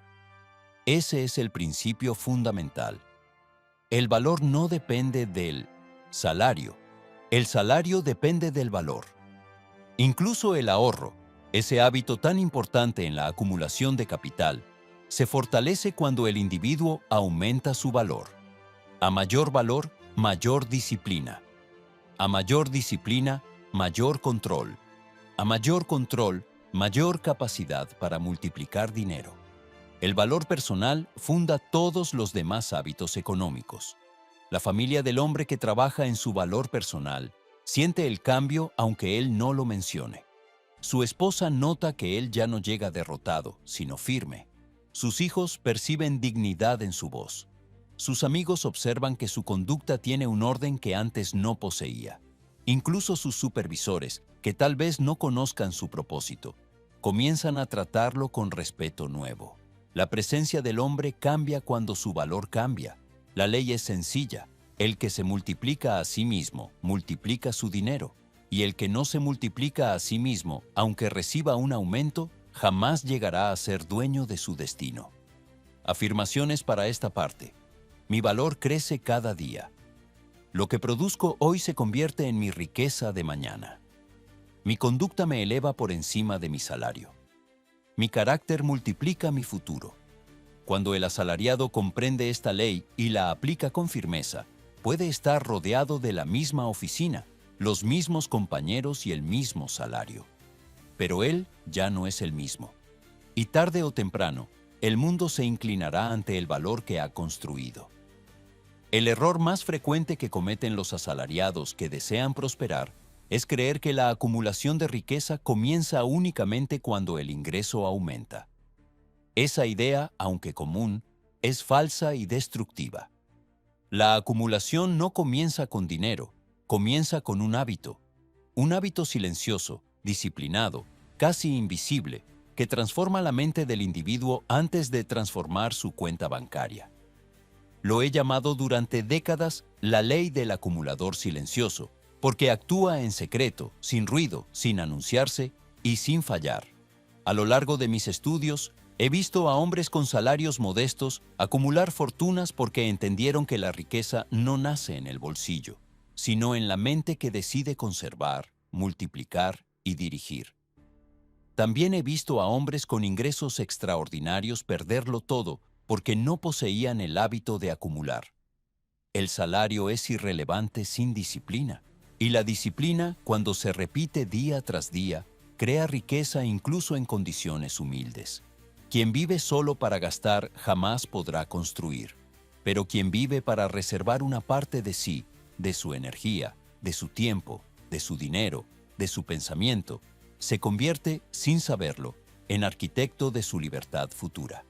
Ese es el principio fundamental. El valor no depende del salario. El salario depende del valor. Incluso el ahorro, ese hábito tan importante en la acumulación de capital, se fortalece cuando el individuo aumenta su valor. A mayor valor, mayor disciplina. A mayor disciplina, mayor control. A mayor control, mayor capacidad para multiplicar dinero. El valor personal funda todos los demás hábitos económicos. La familia del hombre que trabaja en su valor personal siente el cambio aunque él no lo mencione. Su esposa nota que él ya no llega derrotado, sino firme. Sus hijos perciben dignidad en su voz. Sus amigos observan que su conducta tiene un orden que antes no poseía. Incluso sus supervisores, que tal vez no conozcan su propósito, comienzan a tratarlo con respeto nuevo. La presencia del hombre cambia cuando su valor cambia. La ley es sencilla: el que se multiplica a sí mismo, multiplica su dinero. Y el que no se multiplica a sí mismo, aunque reciba un aumento, jamás llegará a ser dueño de su destino. Afirmaciones para esta parte. Mi valor crece cada día. Lo que produzco hoy se convierte en mi riqueza de mañana. Mi conducta me eleva por encima de mi salario. Mi carácter multiplica mi futuro. Cuando el asalariado comprende esta ley y la aplica con firmeza, puede estar rodeado de la misma oficina, los mismos compañeros y el mismo salario. Pero él ya no es el mismo. Y tarde o temprano, el mundo se inclinará ante el valor que ha construido. El error más frecuente que cometen los asalariados que desean prosperar es creer que la acumulación de riqueza comienza únicamente cuando el ingreso aumenta. Esa idea, aunque común, es falsa y destructiva. La acumulación no comienza con dinero, comienza con un hábito silencioso, disciplinado, casi invisible, que transforma la mente del individuo antes de transformar su cuenta bancaria. Lo he llamado durante décadas la ley del acumulador silencioso, porque actúa en secreto, sin ruido, sin anunciarse y sin fallar. A lo largo de mis estudios, he visto a hombres con salarios modestos acumular fortunas porque entendieron que la riqueza no nace en el bolsillo, sino en la mente que decide conservar, multiplicar y dirigir. También he visto a hombres con ingresos extraordinarios perderlo todo porque no poseían el hábito de acumular. El salario es irrelevante sin disciplina, y la disciplina, cuando se repite día tras día, crea riqueza incluso en condiciones humildes. Quien vive solo para gastar jamás podrá construir, pero quien vive para reservar una parte de sí, de su energía, de su tiempo, de su dinero, de su pensamiento, se convierte, sin saberlo, en arquitecto de su libertad futura.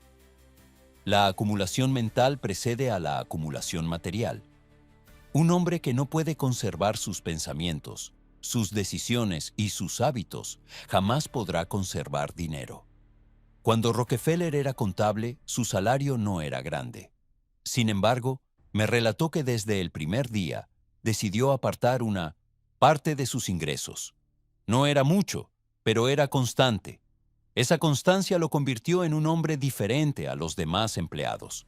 La acumulación mental precede a la acumulación material. Un hombre que no puede conservar sus pensamientos, sus decisiones y sus hábitos jamás podrá conservar dinero. Cuando Rockefeller era contable, su salario no era grande. Sin embargo, me relató que desde el primer día decidió apartar una parte de sus ingresos. No era mucho, pero era constante. Esa constancia lo convirtió en un hombre diferente a los demás empleados.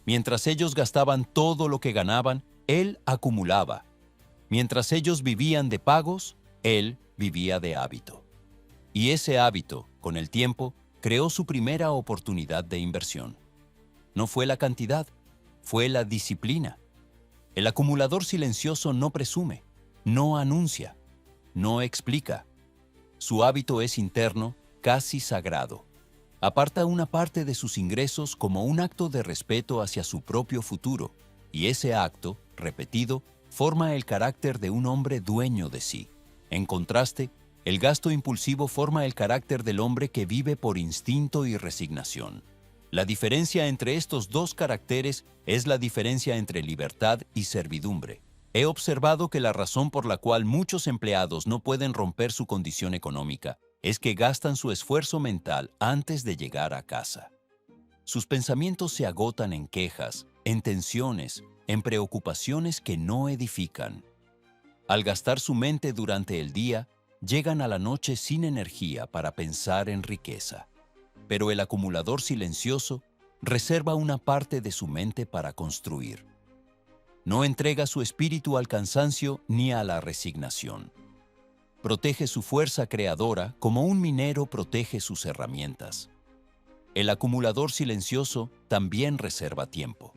Mientras ellos gastaban todo lo que ganaban, él acumulaba. Mientras ellos vivían de pagos, él vivía de hábito. Y ese hábito, con el tiempo, creó su primera oportunidad de inversión. No fue la cantidad, fue la disciplina. El acumulador silencioso no presume, no anuncia, no explica. Su hábito es interno, casi sagrado. Aparta una parte de sus ingresos como un acto de respeto hacia su propio futuro, y ese acto, repetido, forma el carácter de un hombre dueño de sí. En contraste, el gasto impulsivo forma el carácter del hombre que vive por instinto y resignación. La diferencia entre estos dos caracteres es la diferencia entre libertad y servidumbre. He observado que la razón por la cual muchos empleados no pueden romper su condición económica es que gastan su esfuerzo mental antes de llegar a casa. Sus pensamientos se agotan en quejas, en tensiones, en preocupaciones que no edifican. Al gastar su mente durante el día, llegan a la noche sin energía para pensar en riqueza. Pero el acumulador silencioso reserva una parte de su mente para construir. No entrega su espíritu al cansancio ni a la resignación. Protege su fuerza creadora como un minero protege sus herramientas. El acumulador silencioso también reserva tiempo.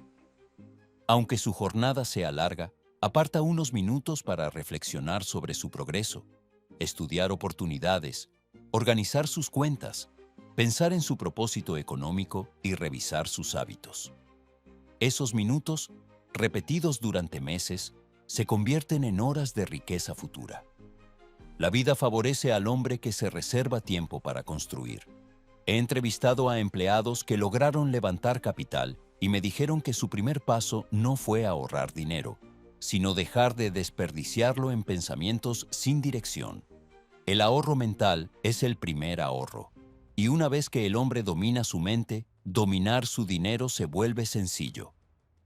Aunque su jornada sea larga, aparta unos minutos para reflexionar sobre su progreso, estudiar oportunidades, organizar sus cuentas, pensar en su propósito económico y revisar sus hábitos. Esos minutos, repetidos durante meses, se convierten en horas de riqueza futura. La vida favorece al hombre que se reserva tiempo para construir. He entrevistado a empleados que lograron levantar capital y me dijeron que su primer paso no fue ahorrar dinero, sino dejar de desperdiciarlo en pensamientos sin dirección. El ahorro mental es el primer ahorro, y una vez que el hombre domina su mente, dominar su dinero se vuelve sencillo.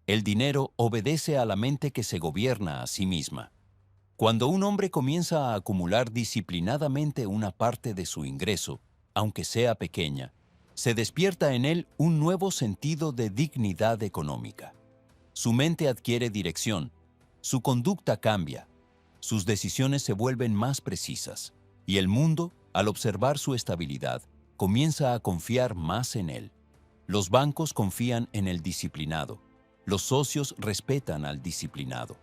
El dinero obedece a la mente que se gobierna a sí misma. Cuando un hombre comienza a acumular disciplinadamente una parte de su ingreso, aunque sea pequeña, se despierta en él un nuevo sentido de dignidad económica. Su mente adquiere dirección, su conducta cambia, sus decisiones se vuelven más precisas, y el mundo, al observar su estabilidad, comienza a confiar más en él. Los bancos confían en el disciplinado, los socios respetan al disciplinado,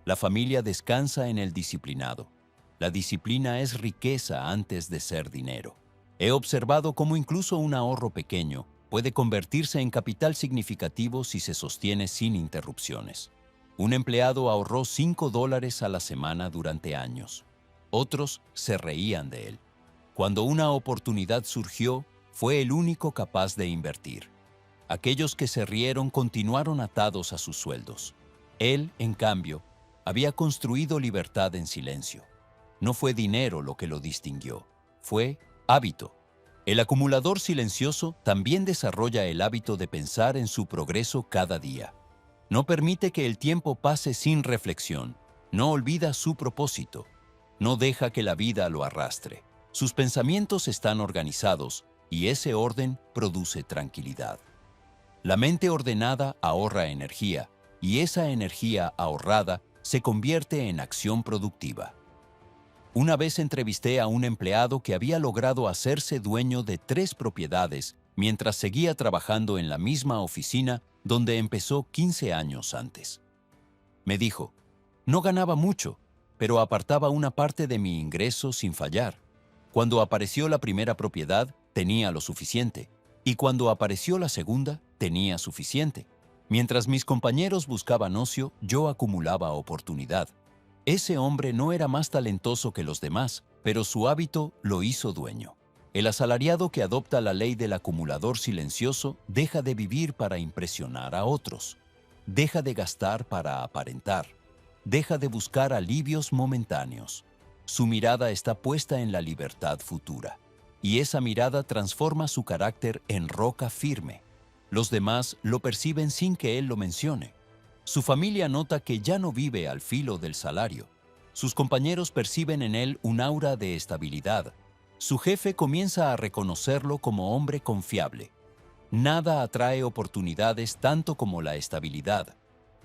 la familia descansa en el disciplinado. La disciplina es riqueza antes de ser dinero. He observado cómo incluso un ahorro pequeño puede convertirse en capital significativo si se sostiene sin interrupciones. Un empleado ahorró $5 a la semana durante años. Otros se reían de él. Cuando una oportunidad surgió, fue el único capaz de invertir. Aquellos que se rieron continuaron atados a sus sueldos. Él, en cambio, había construido libertad en silencio. No fue dinero lo que lo distinguió, fue hábito. El acumulador silencioso también desarrolla el hábito de pensar en su progreso cada día. No permite que el tiempo pase sin reflexión, no olvida su propósito, no deja que la vida lo arrastre. Sus pensamientos están organizados y ese orden produce tranquilidad. La mente ordenada ahorra energía y esa energía ahorrada se convierte en acción productiva. Una vez entrevisté a un empleado que había logrado hacerse dueño de 3 propiedades mientras seguía trabajando en la misma oficina donde empezó 15 años antes. Me dijo, no ganaba mucho, pero apartaba una parte de mi ingreso sin fallar. Cuando apareció la primera propiedad, tenía lo suficiente, y cuando apareció la segunda, tenía suficiente. Mientras mis compañeros buscaban ocio, yo acumulaba oportunidad. Ese hombre no era más talentoso que los demás, pero su hábito lo hizo dueño. El asalariado que adopta la ley del acumulador silencioso deja de vivir para impresionar a otros, deja de gastar para aparentar, deja de buscar alivios momentáneos. Su mirada está puesta en la libertad futura, y esa mirada transforma su carácter en roca firme. Los demás lo perciben sin que él lo mencione. Su familia nota que ya no vive al filo del salario. Sus compañeros perciben en él un aura de estabilidad. Su jefe comienza a reconocerlo como hombre confiable. Nada atrae oportunidades tanto como la estabilidad,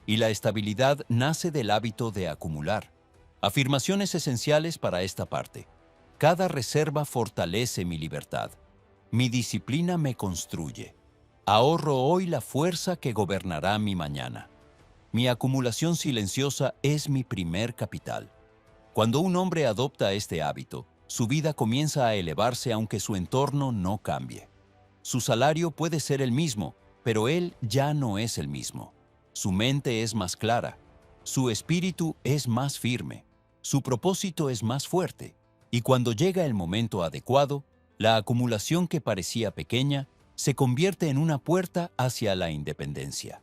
y la estabilidad nace del hábito de acumular. Afirmaciones esenciales para esta parte. Cada reserva fortalece mi libertad. Mi disciplina me construye. Ahorro hoy la fuerza que gobernará mi mañana. Mi acumulación silenciosa es mi primer capital. Cuando un hombre adopta este hábito, su vida comienza a elevarse aunque su entorno no cambie. Su salario puede ser el mismo, pero él ya no es el mismo. Su mente es más clara, su espíritu es más firme, su propósito es más fuerte, y cuando llega el momento adecuado, la acumulación que parecía pequeña se convierte en una puerta hacia la independencia.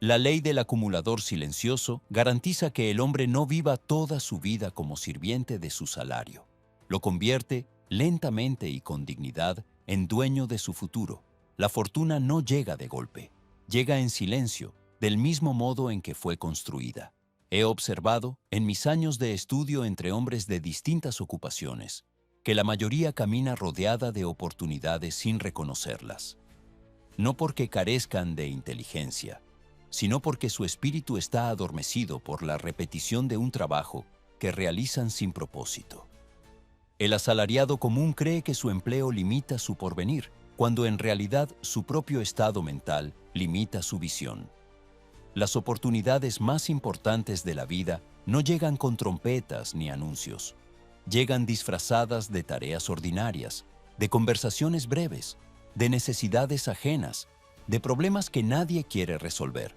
La ley del acumulador silencioso garantiza que el hombre no viva toda su vida como sirviente de su salario. Lo convierte, lentamente y con dignidad, en dueño de su futuro. La fortuna no llega de golpe, llega en silencio, del mismo modo en que fue construida. He observado, en mis años de estudio entre hombres de distintas ocupaciones, que la mayoría camina rodeada de oportunidades sin reconocerlas. No porque carezcan de inteligencia, sino porque su espíritu está adormecido por la repetición de un trabajo que realizan sin propósito. El asalariado común cree que su empleo limita su porvenir, cuando en realidad su propio estado mental limita su visión. Las oportunidades más importantes de la vida no llegan con trompetas ni anuncios. Llegan disfrazadas de tareas ordinarias, de conversaciones breves, de necesidades ajenas, de problemas que nadie quiere resolver.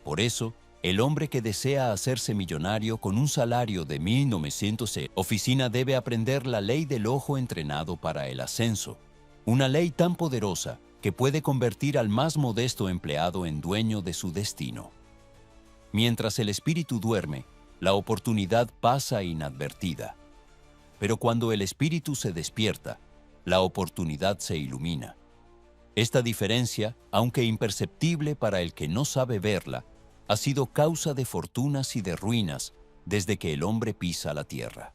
Por eso, el hombre que desea hacerse millonario con un salario de 1900 oficina debe aprender la ley del ojo entrenado para el ascenso, una ley tan poderosa que puede convertir al más modesto empleado en dueño de su destino. Mientras el espíritu duerme, la oportunidad pasa inadvertida. Pero cuando el espíritu se despierta, la oportunidad se ilumina. Esta diferencia, aunque imperceptible para el que no sabe verla, ha sido causa de fortunas y de ruinas desde que el hombre pisa la tierra.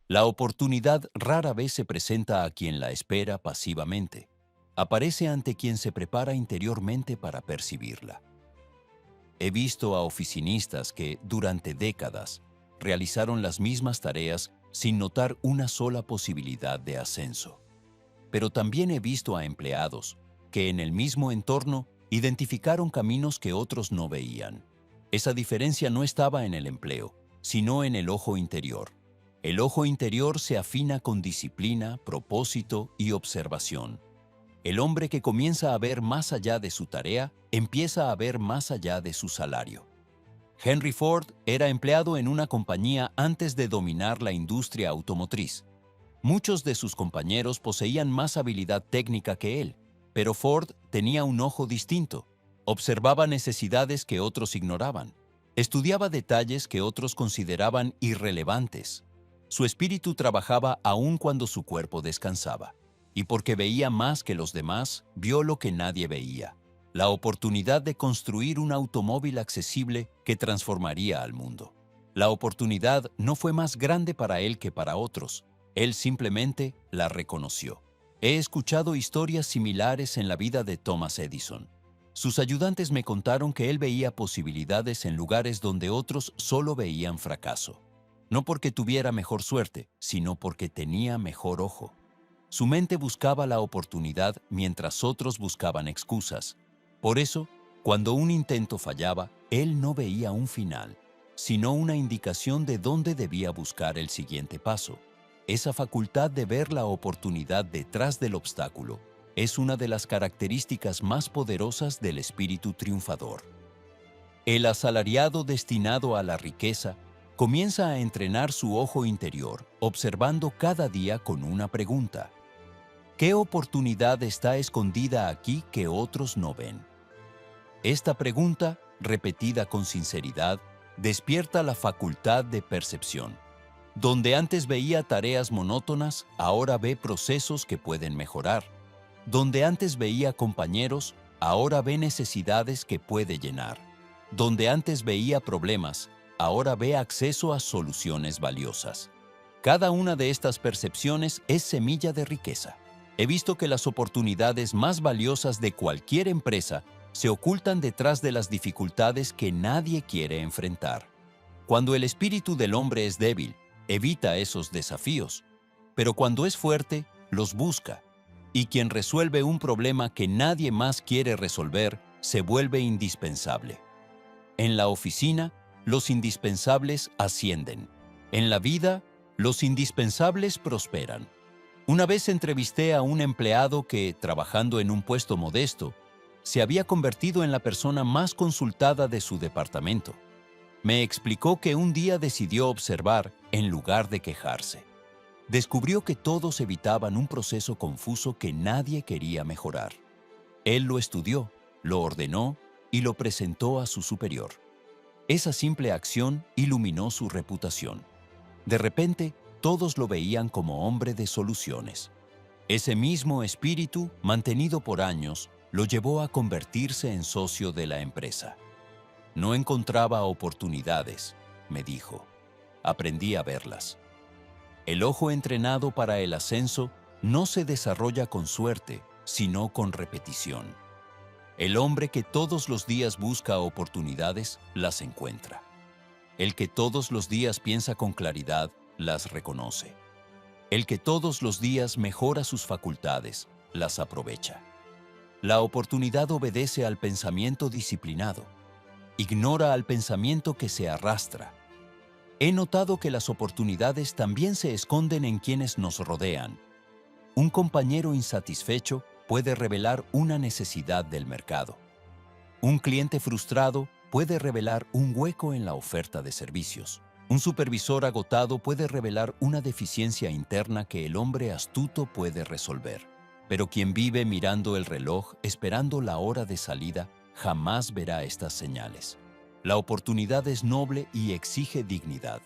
La oportunidad rara vez se presenta a quien la espera pasivamente. Aparece ante quien se prepara interiormente para percibirla. He visto a oficinistas que, durante décadas, realizaron las mismas tareas sin notar una sola posibilidad de ascenso. Pero también he visto a empleados que en el mismo entorno identificaron caminos que otros no veían. Esa diferencia no estaba en el empleo, sino en el ojo interior. El ojo interior se afina con disciplina, propósito y observación. El hombre que comienza a ver más allá de su tarea, empieza a ver más allá de su salario. Henry Ford era empleado en una compañía antes de dominar la industria automotriz. Muchos de sus compañeros poseían más habilidad técnica que él, pero Ford tenía un ojo distinto. Observaba necesidades que otros ignoraban. Estudiaba detalles que otros consideraban irrelevantes. Su espíritu trabajaba aún cuando su cuerpo descansaba. Y porque veía más que los demás, vio lo que nadie veía: la oportunidad de construir un automóvil accesible que transformaría al mundo. La oportunidad no fue más grande para él que para otros. Él simplemente la reconoció. He escuchado historias similares en la vida de Thomas Edison. Sus ayudantes me contaron que él veía posibilidades en lugares donde otros solo veían fracaso. No porque tuviera mejor suerte, sino porque tenía mejor ojo. Su mente buscaba la oportunidad mientras otros buscaban excusas. Por eso, cuando un intento fallaba, él no veía un final, sino una indicación de dónde debía buscar el siguiente paso. Esa facultad de ver la oportunidad detrás del obstáculo es una de las características más poderosas del espíritu triunfador. El asalariado destinado a la riqueza comienza a entrenar su ojo interior, observando cada día con una pregunta: ¿Qué oportunidad está escondida aquí que otros no ven? Esta pregunta, repetida con sinceridad, despierta la facultad de percepción. Donde antes veía tareas monótonas, ahora ve procesos que pueden mejorar. Donde antes veía compañeros, ahora ve necesidades que puede llenar. Donde antes veía problemas, ahora ve acceso a soluciones valiosas. Cada una de estas percepciones es semilla de riqueza. He visto que las oportunidades más valiosas de cualquier empresa se ocultan detrás de las dificultades que nadie quiere enfrentar. Cuando el espíritu del hombre es débil, evita esos desafíos, pero cuando es fuerte, los busca. Y quien resuelve un problema que nadie más quiere resolver, se vuelve indispensable. En la oficina, los indispensables ascienden. En la vida, los indispensables prosperan. Una vez entrevisté a un empleado que, trabajando en un puesto modesto, se había convertido en la persona más consultada de su departamento. Me explicó que un día decidió observar en lugar de quejarse. Descubrió que todos evitaban un proceso confuso que nadie quería mejorar. Él lo estudió, lo ordenó y lo presentó a su superior. Esa simple acción iluminó su reputación. De repente, todos lo veían como hombre de soluciones. Ese mismo espíritu, mantenido por años, lo llevó a convertirse en socio de la empresa. No encontraba oportunidades, me dijo. Aprendí a verlas. El ojo entrenado para el ascenso no se desarrolla con suerte, sino con repetición. El hombre que todos los días busca oportunidades, las encuentra. El que todos los días piensa con claridad, las reconoce. El que todos los días mejora sus facultades, las aprovecha. La oportunidad obedece al pensamiento disciplinado. Ignora al pensamiento que se arrastra. He notado que las oportunidades también se esconden en quienes nos rodean. Un compañero insatisfecho puede revelar una necesidad del mercado. Un cliente frustrado puede revelar un hueco en la oferta de servicios. Un supervisor agotado puede revelar una deficiencia interna que el hombre astuto puede resolver. Pero quien vive mirando el reloj, esperando la hora de salida, jamás verá estas señales. La oportunidad es noble y exige dignidad.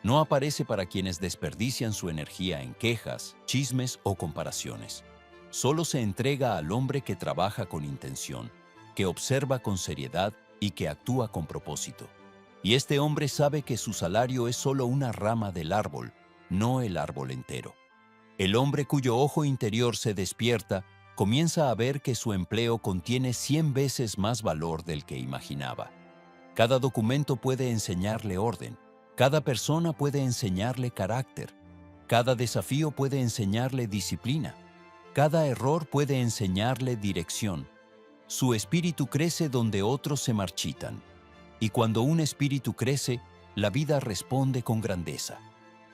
No aparece para quienes desperdician su energía en quejas, chismes o comparaciones. Solo se entrega al hombre que trabaja con intención, que observa con seriedad y que actúa con propósito. Y este hombre sabe que su salario es solo una rama del árbol, no el árbol entero. El hombre cuyo ojo interior se despierta comienza a ver que su empleo contiene 100 veces más valor del que imaginaba. Cada documento puede enseñarle orden, cada persona puede enseñarle carácter, cada desafío puede enseñarle disciplina, cada error puede enseñarle dirección. Su espíritu crece donde otros se marchitan. Y cuando un espíritu crece, la vida responde con grandeza.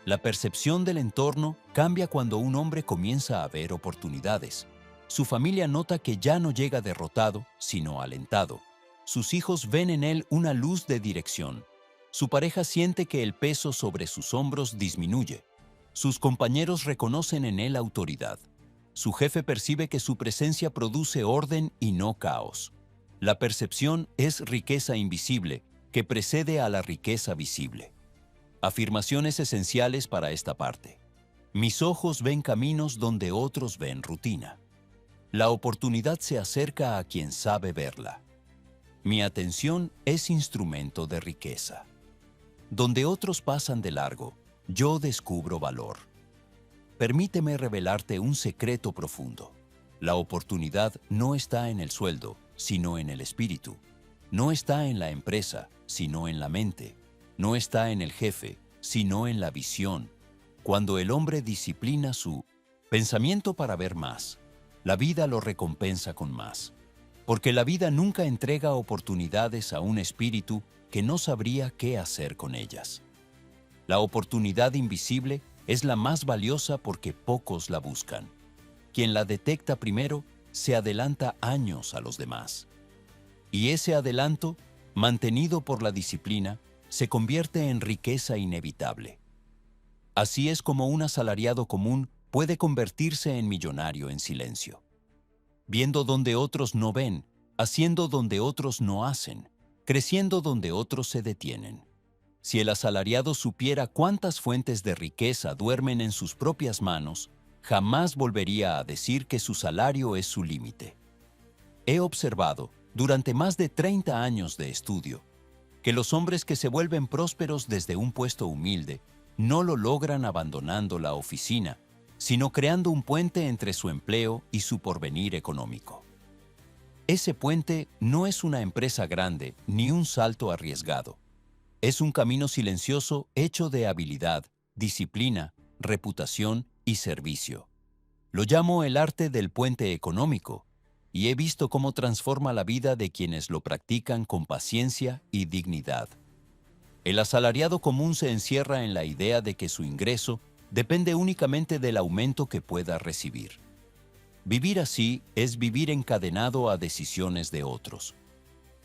La percepción del entorno cambia cuando un hombre comienza a ver oportunidades. Su familia nota que ya no llega derrotado, sino alentado. Sus hijos ven en él una luz de dirección. Su pareja siente que el peso sobre sus hombros disminuye. Sus compañeros reconocen en él autoridad. Su jefe percibe que su presencia produce orden y no caos. La percepción es riqueza invisible que precede a la riqueza visible. Afirmaciones esenciales para esta parte. Mis ojos ven caminos donde otros ven rutina. La oportunidad se acerca a quien sabe verla. Mi atención es instrumento de riqueza. Donde otros pasan de largo, yo descubro valor. Permíteme revelarte un secreto profundo. La oportunidad no está en el sueldo, sino en el espíritu. No está en la empresa, sino en la mente. No está en el jefe, sino en la visión. Cuando el hombre disciplina su pensamiento para ver más, la vida lo recompensa con más. Porque la vida nunca entrega oportunidades a un espíritu que no sabría qué hacer con ellas. La oportunidad invisible es la más valiosa porque pocos la buscan. Quien la detecta primero se adelanta años a los demás. Y ese adelanto, mantenido por la disciplina, se convierte en riqueza inevitable. Así es como un asalariado común puede convertirse en millonario en silencio. Viendo donde otros no ven, haciendo donde otros no hacen, creciendo donde otros se detienen. Si el asalariado supiera cuántas fuentes de riqueza duermen en sus propias manos, jamás volvería a decir que su salario es su límite. He observado, durante más de 30 años de estudio, que los hombres que se vuelven prósperos desde un puesto humilde no lo logran abandonando la oficina, sino creando un puente entre su empleo y su porvenir económico. Ese puente no es una empresa grande ni un salto arriesgado. Es un camino silencioso hecho de habilidad, disciplina, reputación y servicio. Lo llamo el arte del puente económico, y he visto cómo transforma la vida de quienes lo practican con paciencia y dignidad. El asalariado común se encierra en la idea de que su ingreso depende únicamente del aumento que pueda recibir. Vivir así es vivir encadenado a decisiones de otros.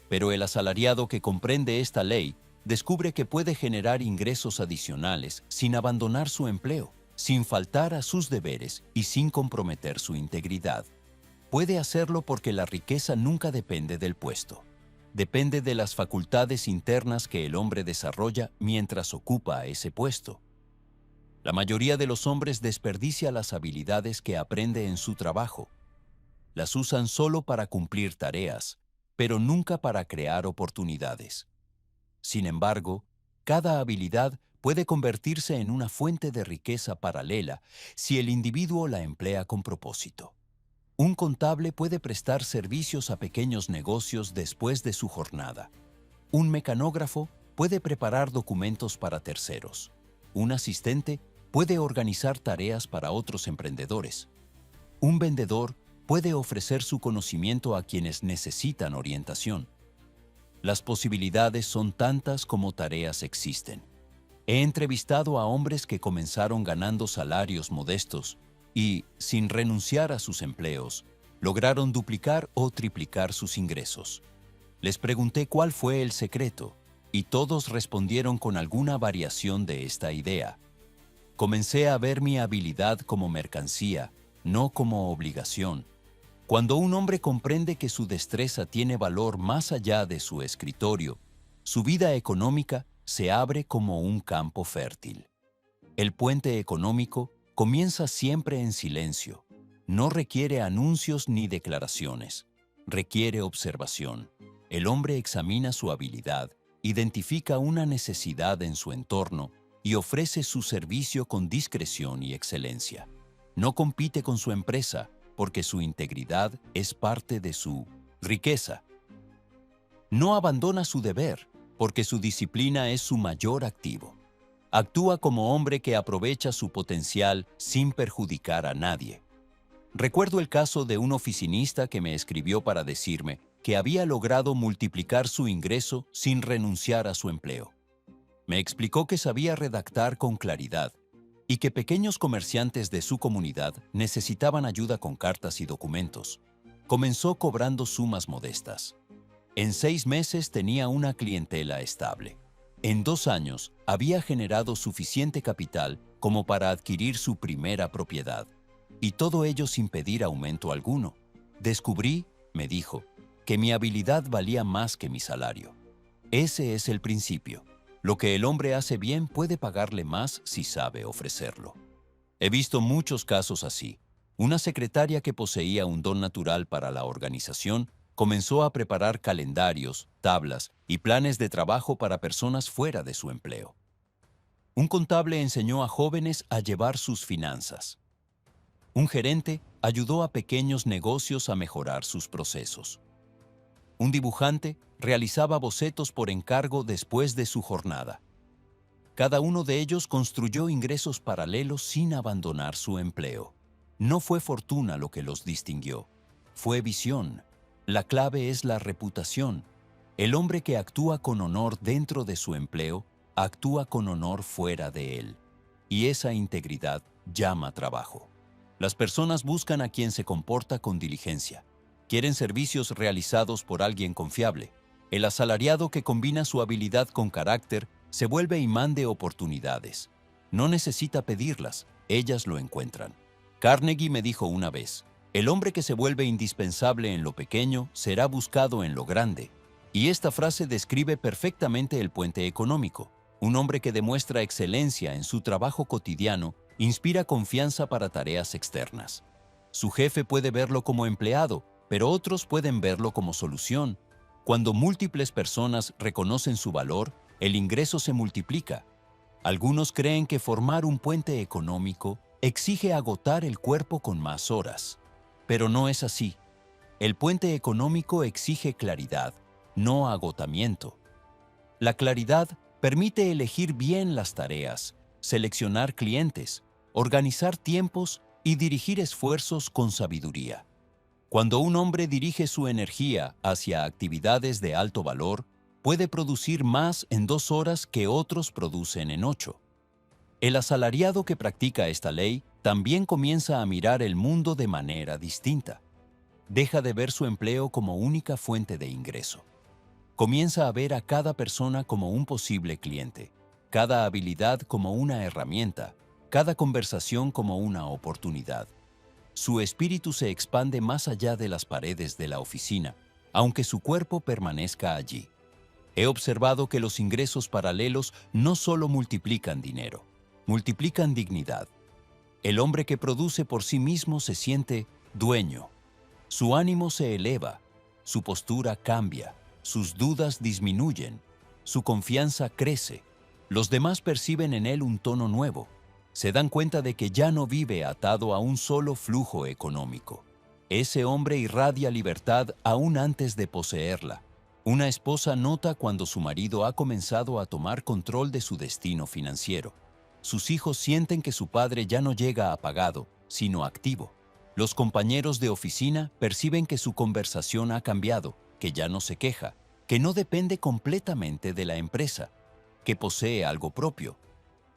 Pero el asalariado que comprende esta ley descubre que puede generar ingresos adicionales sin abandonar su empleo, sin faltar a sus deberes y sin comprometer su integridad. Puede hacerlo porque la riqueza nunca depende del puesto. Depende de las facultades internas que el hombre desarrolla mientras ocupa ese puesto. La mayoría de los hombres desperdicia las habilidades que aprende en su trabajo. Las usan solo para cumplir tareas, pero nunca para crear oportunidades. Sin embargo, cada habilidad puede convertirse en una fuente de riqueza paralela si el individuo la emplea con propósito. Un contable puede prestar servicios a pequeños negocios después de su jornada. Un mecanógrafo puede preparar documentos para terceros. Un asistente puede organizar tareas para otros emprendedores. Un vendedor puede ofrecer su conocimiento a quienes necesitan orientación. Las posibilidades son tantas como tareas existen. He entrevistado a hombres que comenzaron ganando salarios modestos y, sin renunciar a sus empleos, lograron duplicar o triplicar sus ingresos. Les pregunté cuál fue el secreto, y todos respondieron con alguna variación de esta idea. Comencé a ver mi habilidad como mercancía, no como obligación. Cuando un hombre comprende que su destreza tiene valor más allá de su escritorio, su vida económica se abre como un campo fértil. El puente económico comienza siempre en silencio. No requiere anuncios ni declaraciones. Requiere observación. El hombre examina su habilidad, identifica una necesidad en su entorno y ofrece su servicio con discreción y excelencia. No compite con su empresa, porque su integridad es parte de su riqueza. No abandona su deber, porque su disciplina es su mayor activo. Actúa como hombre que aprovecha su potencial sin perjudicar a nadie. Recuerdo el caso de un oficinista que me escribió para decirme que había logrado multiplicar su ingreso sin renunciar a su empleo. Me explicó que sabía redactar con claridad y que pequeños comerciantes de su comunidad necesitaban ayuda con cartas y documentos. Comenzó cobrando sumas modestas. En 6 meses tenía una clientela estable. En 2 años había generado suficiente capital como para adquirir su primera propiedad. Y todo ello sin pedir aumento alguno. Descubrí, me dijo, que mi habilidad valía más que mi salario. Ese es el principio. Lo que el hombre hace bien puede pagarle más si sabe ofrecerlo. He visto muchos casos así. Una secretaria que poseía un don natural para la organización comenzó a preparar calendarios, tablas y planes de trabajo para personas fuera de su empleo. Un contable enseñó a jóvenes a llevar sus finanzas. Un gerente ayudó a pequeños negocios a mejorar sus procesos. Un dibujante realizaba bocetos por encargo después de su jornada. Cada uno de ellos construyó ingresos paralelos sin abandonar su empleo. No fue fortuna lo que los distinguió, fue visión. La clave es la reputación. El hombre que actúa con honor dentro de su empleo, actúa con honor fuera de él. Y esa integridad llama trabajo. Las personas buscan a quien se comporta con diligencia. Quieren servicios realizados por alguien confiable. El asalariado que combina su habilidad con carácter se vuelve imán de oportunidades. No necesita pedirlas, ellas lo encuentran. Carnegie me dijo una vez, el hombre que se vuelve indispensable en lo pequeño será buscado en lo grande. Y esta frase describe perfectamente el puente económico. Un hombre que demuestra excelencia en su trabajo cotidiano inspira confianza para tareas externas. Su jefe puede verlo como empleado, pero otros pueden verlo como solución. Cuando múltiples personas reconocen su valor, el ingreso se multiplica. Algunos creen que formar un puente económico exige agotar el cuerpo con más horas. Pero no es así. El puente económico exige claridad, no agotamiento. La claridad permite elegir bien las tareas, seleccionar clientes, organizar tiempos y dirigir esfuerzos con sabiduría. Cuando un hombre dirige su energía hacia actividades de alto valor, puede producir más en 2 horas que otros producen en 8. El asalariado que practica esta ley también comienza a mirar el mundo de manera distinta. Deja de ver su empleo como única fuente de ingreso. Comienza a ver a cada persona como un posible cliente, cada habilidad como una herramienta, cada conversación como una oportunidad. Su espíritu se expande más allá de las paredes de la oficina, aunque su cuerpo permanezca allí. He observado que los ingresos paralelos no solo multiplican dinero, multiplican dignidad. El hombre que produce por sí mismo se siente dueño. Su ánimo se eleva, su postura cambia, sus dudas disminuyen, su confianza crece. Los demás perciben en él un tono nuevo. Se dan cuenta de que ya no vive atado a un solo flujo económico. Ese hombre irradia libertad aún antes de poseerla. Una esposa nota cuando su marido ha comenzado a tomar control de su destino financiero. Sus hijos sienten que su padre ya no llega apagado, sino activo. Los compañeros de oficina perciben que su conversación ha cambiado, que ya no se queja, que no depende completamente de la empresa, que posee algo propio.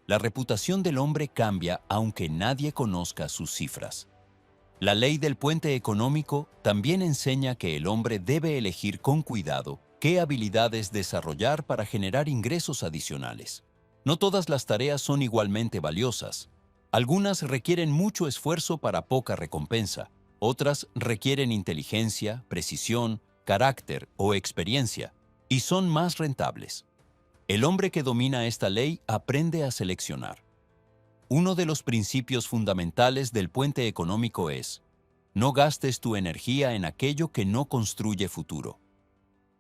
La reputación del hombre cambia aunque nadie conozca sus cifras. La ley del puente económico también enseña que el hombre debe elegir con cuidado qué habilidades desarrollar para generar ingresos adicionales. No todas las tareas son igualmente valiosas. Algunas requieren mucho esfuerzo para poca recompensa, otras requieren inteligencia, precisión, carácter o experiencia, y son más rentables. El hombre que domina esta ley aprende a seleccionar. Uno de los principios fundamentales del puente económico es: no gastes tu energía en aquello que no construye futuro.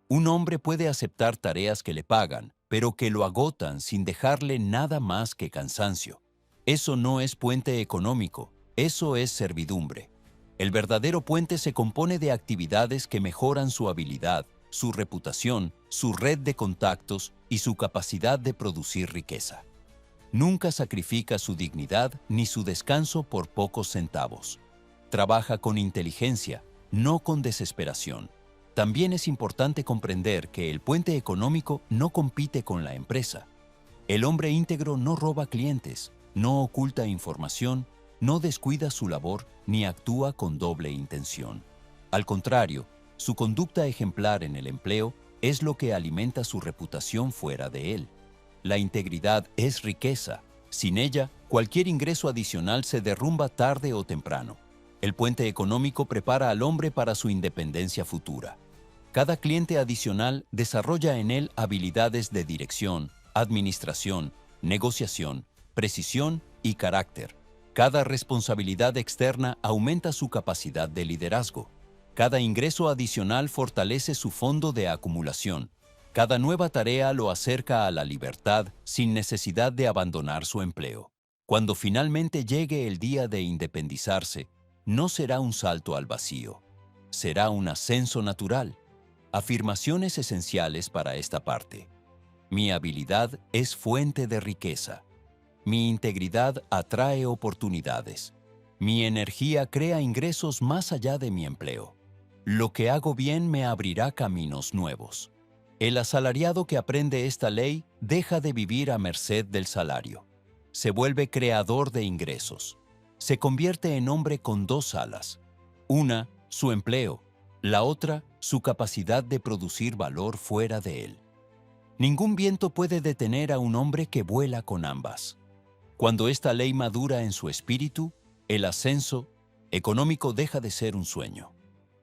Un hombre puede aceptar tareas que le pagan, pero que lo agotan sin dejarle nada más que cansancio. Eso no es puente económico, eso es servidumbre. El verdadero puente se compone de actividades que mejoran su habilidad, su reputación, su red de contactos y su capacidad de producir riqueza. Nunca sacrifica su dignidad ni su descanso por pocos centavos. Trabaja con inteligencia, no con desesperación. También es importante comprender que el puente económico no compite con la empresa. El hombre íntegro no roba clientes, no oculta información, no descuida su labor ni actúa con doble intención. Al contrario, su conducta ejemplar en el empleo es lo que alimenta su reputación fuera de él. La integridad es riqueza. Sin ella, cualquier ingreso adicional se derrumba tarde o temprano. El puente económico prepara al hombre para su independencia futura. Cada cliente adicional desarrolla en él habilidades de dirección, administración, negociación, precisión y carácter. Cada responsabilidad externa aumenta su capacidad de liderazgo. Cada ingreso adicional fortalece su fondo de acumulación. Cada nueva tarea lo acerca a la libertad sin necesidad de abandonar su empleo. Cuando finalmente llegue el día de independizarse, no será un salto al vacío. Será un ascenso natural. Afirmaciones esenciales para esta parte. Mi habilidad es fuente de riqueza. Mi integridad atrae oportunidades. Mi energía crea ingresos más allá de mi empleo. Lo que hago bien me abrirá caminos nuevos. El asalariado que aprende esta ley deja de vivir a merced del salario. Se vuelve creador de ingresos. Se convierte en hombre con 2 alas. Una, su empleo. La otra, su capacidad de producir valor fuera de él. Ningún viento puede detener a un hombre que vuela con ambas. Cuando esta ley madura en su espíritu, El ascenso económico deja de ser un sueño.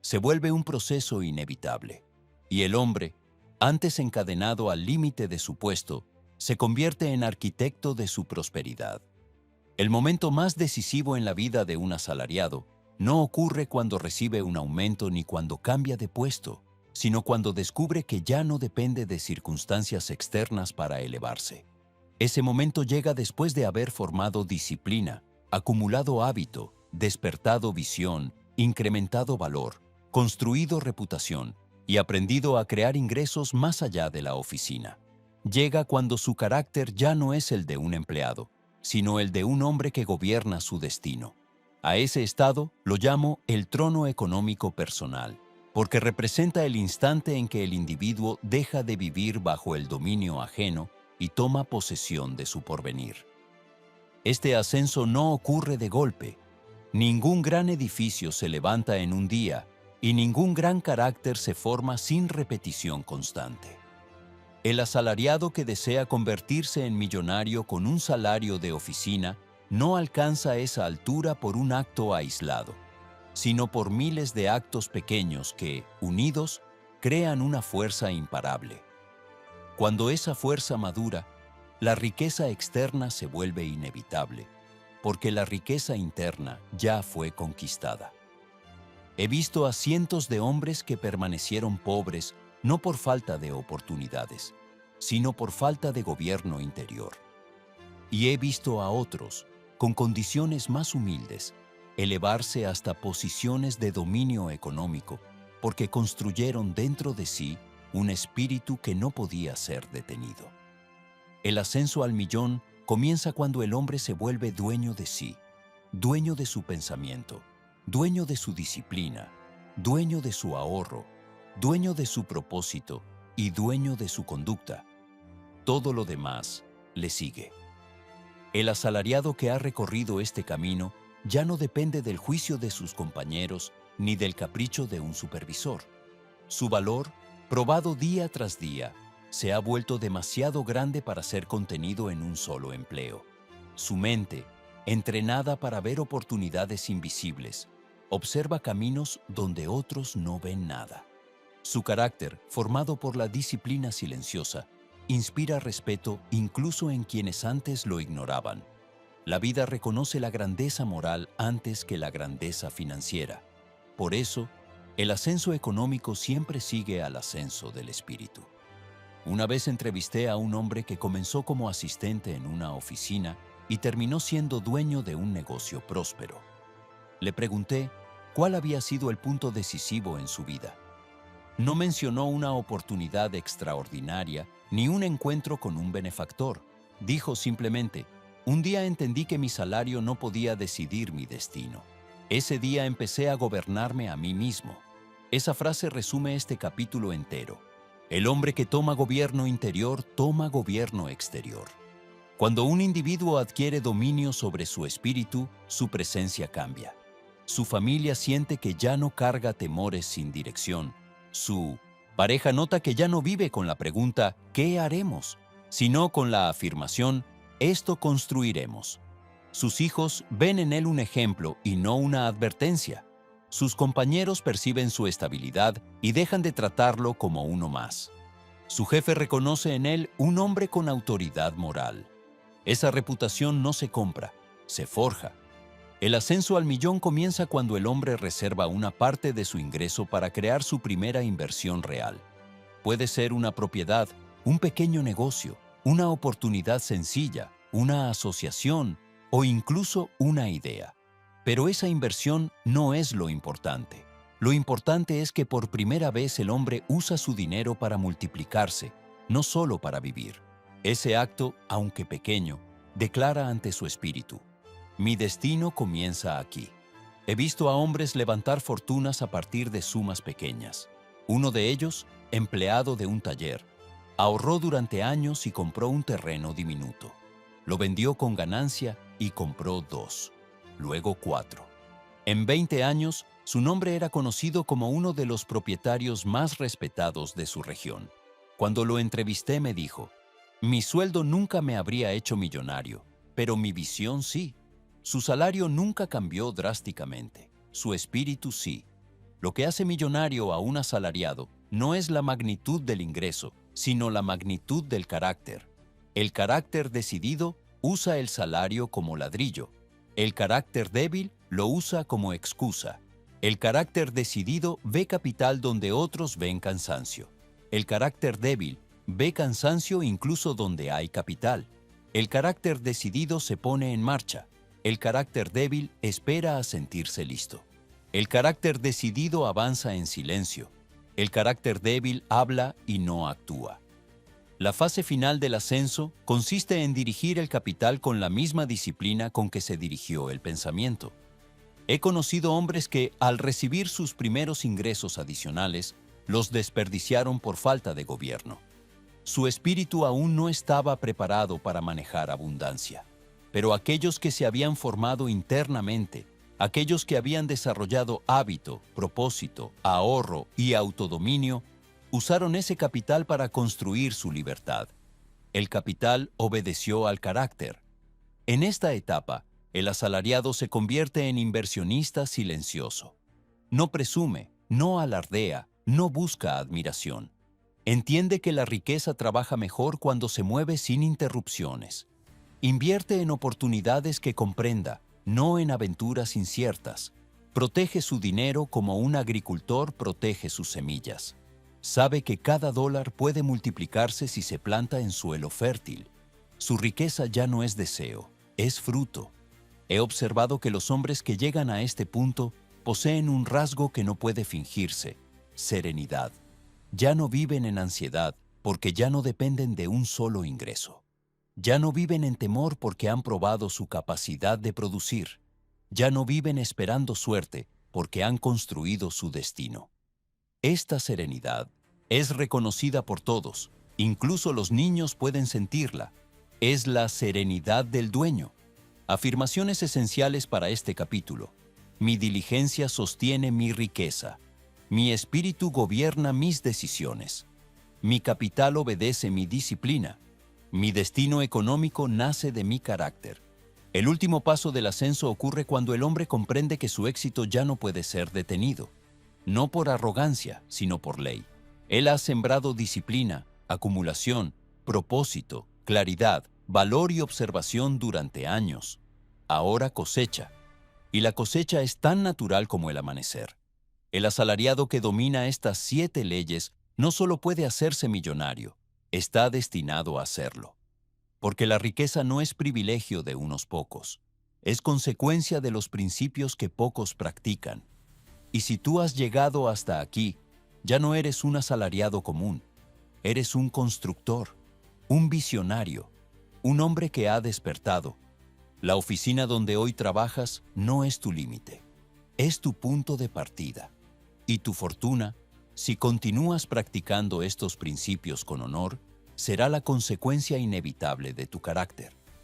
Se vuelve un proceso inevitable. Y el hombre, antes encadenado al límite de su puesto, se convierte en arquitecto de su prosperidad. El momento más decisivo en la vida de un asalariado no ocurre cuando recibe un aumento ni cuando cambia de puesto, sino cuando descubre que ya no depende de circunstancias externas para elevarse. Ese momento llega después de haber formado disciplina, acumulado hábito, despertado visión, incrementado valor, construido reputación y aprendido a crear ingresos más allá de la oficina. Llega cuando su carácter ya no es el de un empleado, sino el de un hombre que gobierna su destino. A ese estado lo llamo el trono económico personal, porque representa el instante en que el individuo deja de vivir bajo el dominio ajeno y toma posesión de su porvenir. Este ascenso no ocurre de golpe. Ningún gran edificio se levanta en un día y ningún gran carácter se forma sin repetición constante. El asalariado que desea convertirse en millonario con un salario de oficina no alcanza esa altura por un acto aislado, sino por miles de actos pequeños que, unidos, crean una fuerza imparable. Cuando esa fuerza madura, la riqueza externa se vuelve inevitable, porque la riqueza interna ya fue conquistada. He visto a cientos de hombres que permanecieron pobres no por falta de oportunidades, sino por falta de gobierno interior. Y he visto a otros, con condiciones más humildes, elevarse hasta posiciones de dominio económico, porque construyeron dentro de sí un espíritu que no podía ser detenido. El ascenso al millón comienza cuando el hombre se vuelve dueño de sí, dueño de su pensamiento, dueño de su disciplina, dueño de su ahorro, dueño de su propósito y dueño de su conducta. Todo lo demás le sigue. El asalariado que ha recorrido este camino ya no depende del juicio de sus compañeros ni del capricho de un supervisor. Su valor, probado día tras día, se ha vuelto demasiado grande para ser contenido en un solo empleo. Su mente, entrenada para ver oportunidades invisibles, observa caminos donde otros no ven nada. Su carácter, formado por la disciplina silenciosa, inspira respeto incluso en quienes antes lo ignoraban. La vida reconoce la grandeza moral antes que la grandeza financiera. Por eso, el ascenso económico siempre sigue al ascenso del espíritu. Una vez entrevisté a un hombre que comenzó como asistente en una oficina y terminó siendo dueño de un negocio próspero. Le pregunté cuál había sido el punto decisivo en su vida. No mencionó una oportunidad extraordinaria ni un encuentro con un benefactor. Dijo simplemente, un día entendí que mi salario no podía decidir mi destino. Ese día empecé a gobernarme a mí mismo. Esa frase resume este capítulo entero. El hombre que toma gobierno interior toma gobierno exterior. Cuando un individuo adquiere dominio sobre su espíritu, su presencia cambia. Su familia siente que ya no carga temores sin dirección. Su pareja nota que ya no vive con la pregunta ¿qué haremos?, sino con la afirmación esto construiremos. Sus hijos ven en él un ejemplo y no una advertencia. Sus compañeros perciben su estabilidad y dejan de tratarlo como uno más. Su jefe reconoce en él un hombre con autoridad moral. Esa reputación no se compra, se forja. El ascenso al millón comienza cuando el hombre reserva una parte de su ingreso para crear su primera inversión real. Puede ser una propiedad, un pequeño negocio, una oportunidad sencilla, una asociación o incluso una idea. Pero esa inversión no es lo importante. Lo importante es que por primera vez el hombre usa su dinero para multiplicarse, no solo para vivir. Ese acto, aunque pequeño, declara ante su espíritu: mi destino comienza aquí. He visto a hombres levantar fortunas a partir de sumas pequeñas. Uno de ellos, empleado de un taller, ahorró durante años y compró un terreno diminuto. Lo vendió con ganancia y compró 2, luego 4. En 20 años, su nombre era conocido como uno de los propietarios más respetados de su región. Cuando lo entrevisté me dijo, mi sueldo nunca me habría hecho millonario, pero mi visión sí. Su salario nunca cambió drásticamente, su espíritu sí. Lo que hace millonario a un asalariado no es la magnitud del ingreso, sino la magnitud del carácter. El carácter decidido usa el salario como ladrillo. El carácter débil lo usa como excusa. El carácter decidido ve capital donde otros ven cansancio. El carácter débil ve cansancio incluso donde hay capital. El carácter decidido se pone en marcha. El carácter débil espera a sentirse listo. El carácter decidido avanza en silencio. El carácter débil habla y no actúa. La fase final del ascenso consiste en dirigir el capital con la misma disciplina con que se dirigió el pensamiento. He conocido hombres que, al recibir sus primeros ingresos adicionales, los desperdiciaron por falta de gobierno. Su espíritu aún no estaba preparado para manejar abundancia. Pero aquellos que se habían formado internamente, aquellos que habían desarrollado hábito, propósito, ahorro y autodominio, usaron ese capital para construir su libertad. El capital obedeció al carácter. En esta etapa, el asalariado se convierte en inversionista silencioso. No presume, no alardea, no busca admiración. Entiende que la riqueza trabaja mejor cuando se mueve sin interrupciones. Invierte en oportunidades que comprenda, no en aventuras inciertas. Protege su dinero como un agricultor protege sus semillas. Sabe que cada dólar puede multiplicarse si se planta en suelo fértil. Su riqueza ya no es deseo, es fruto. He observado que los hombres que llegan a este punto poseen un rasgo que no puede fingirse: serenidad. Ya no viven en ansiedad porque ya no dependen de un solo ingreso. Ya no viven en temor porque han probado su capacidad de producir. Ya no viven esperando suerte porque han construido su destino. Esta serenidad es reconocida por todos, incluso los niños pueden sentirla. Es la serenidad del dueño. Afirmaciones esenciales para este capítulo. Mi diligencia sostiene mi riqueza. Mi espíritu gobierna mis decisiones. Mi capital obedece mi disciplina. Mi destino económico nace de mi carácter. El último paso del ascenso ocurre cuando el hombre comprende que su éxito ya no puede ser detenido. No por arrogancia, sino por ley. Él ha sembrado disciplina, acumulación, propósito, claridad, valor y observación durante años. Ahora cosecha. Y la cosecha es tan natural como el amanecer. El asalariado que domina estas 7 leyes no solo puede hacerse millonario, está destinado a hacerlo. Porque la riqueza no es privilegio de unos pocos, es consecuencia de los principios que pocos practican. Y si tú has llegado hasta aquí, ya no eres un asalariado común, eres un constructor, un visionario, un hombre que ha despertado. La oficina donde hoy trabajas no es tu límite, es tu punto de partida. Y tu fortuna, si continúas practicando estos principios con honor, será la consecuencia inevitable de tu carácter.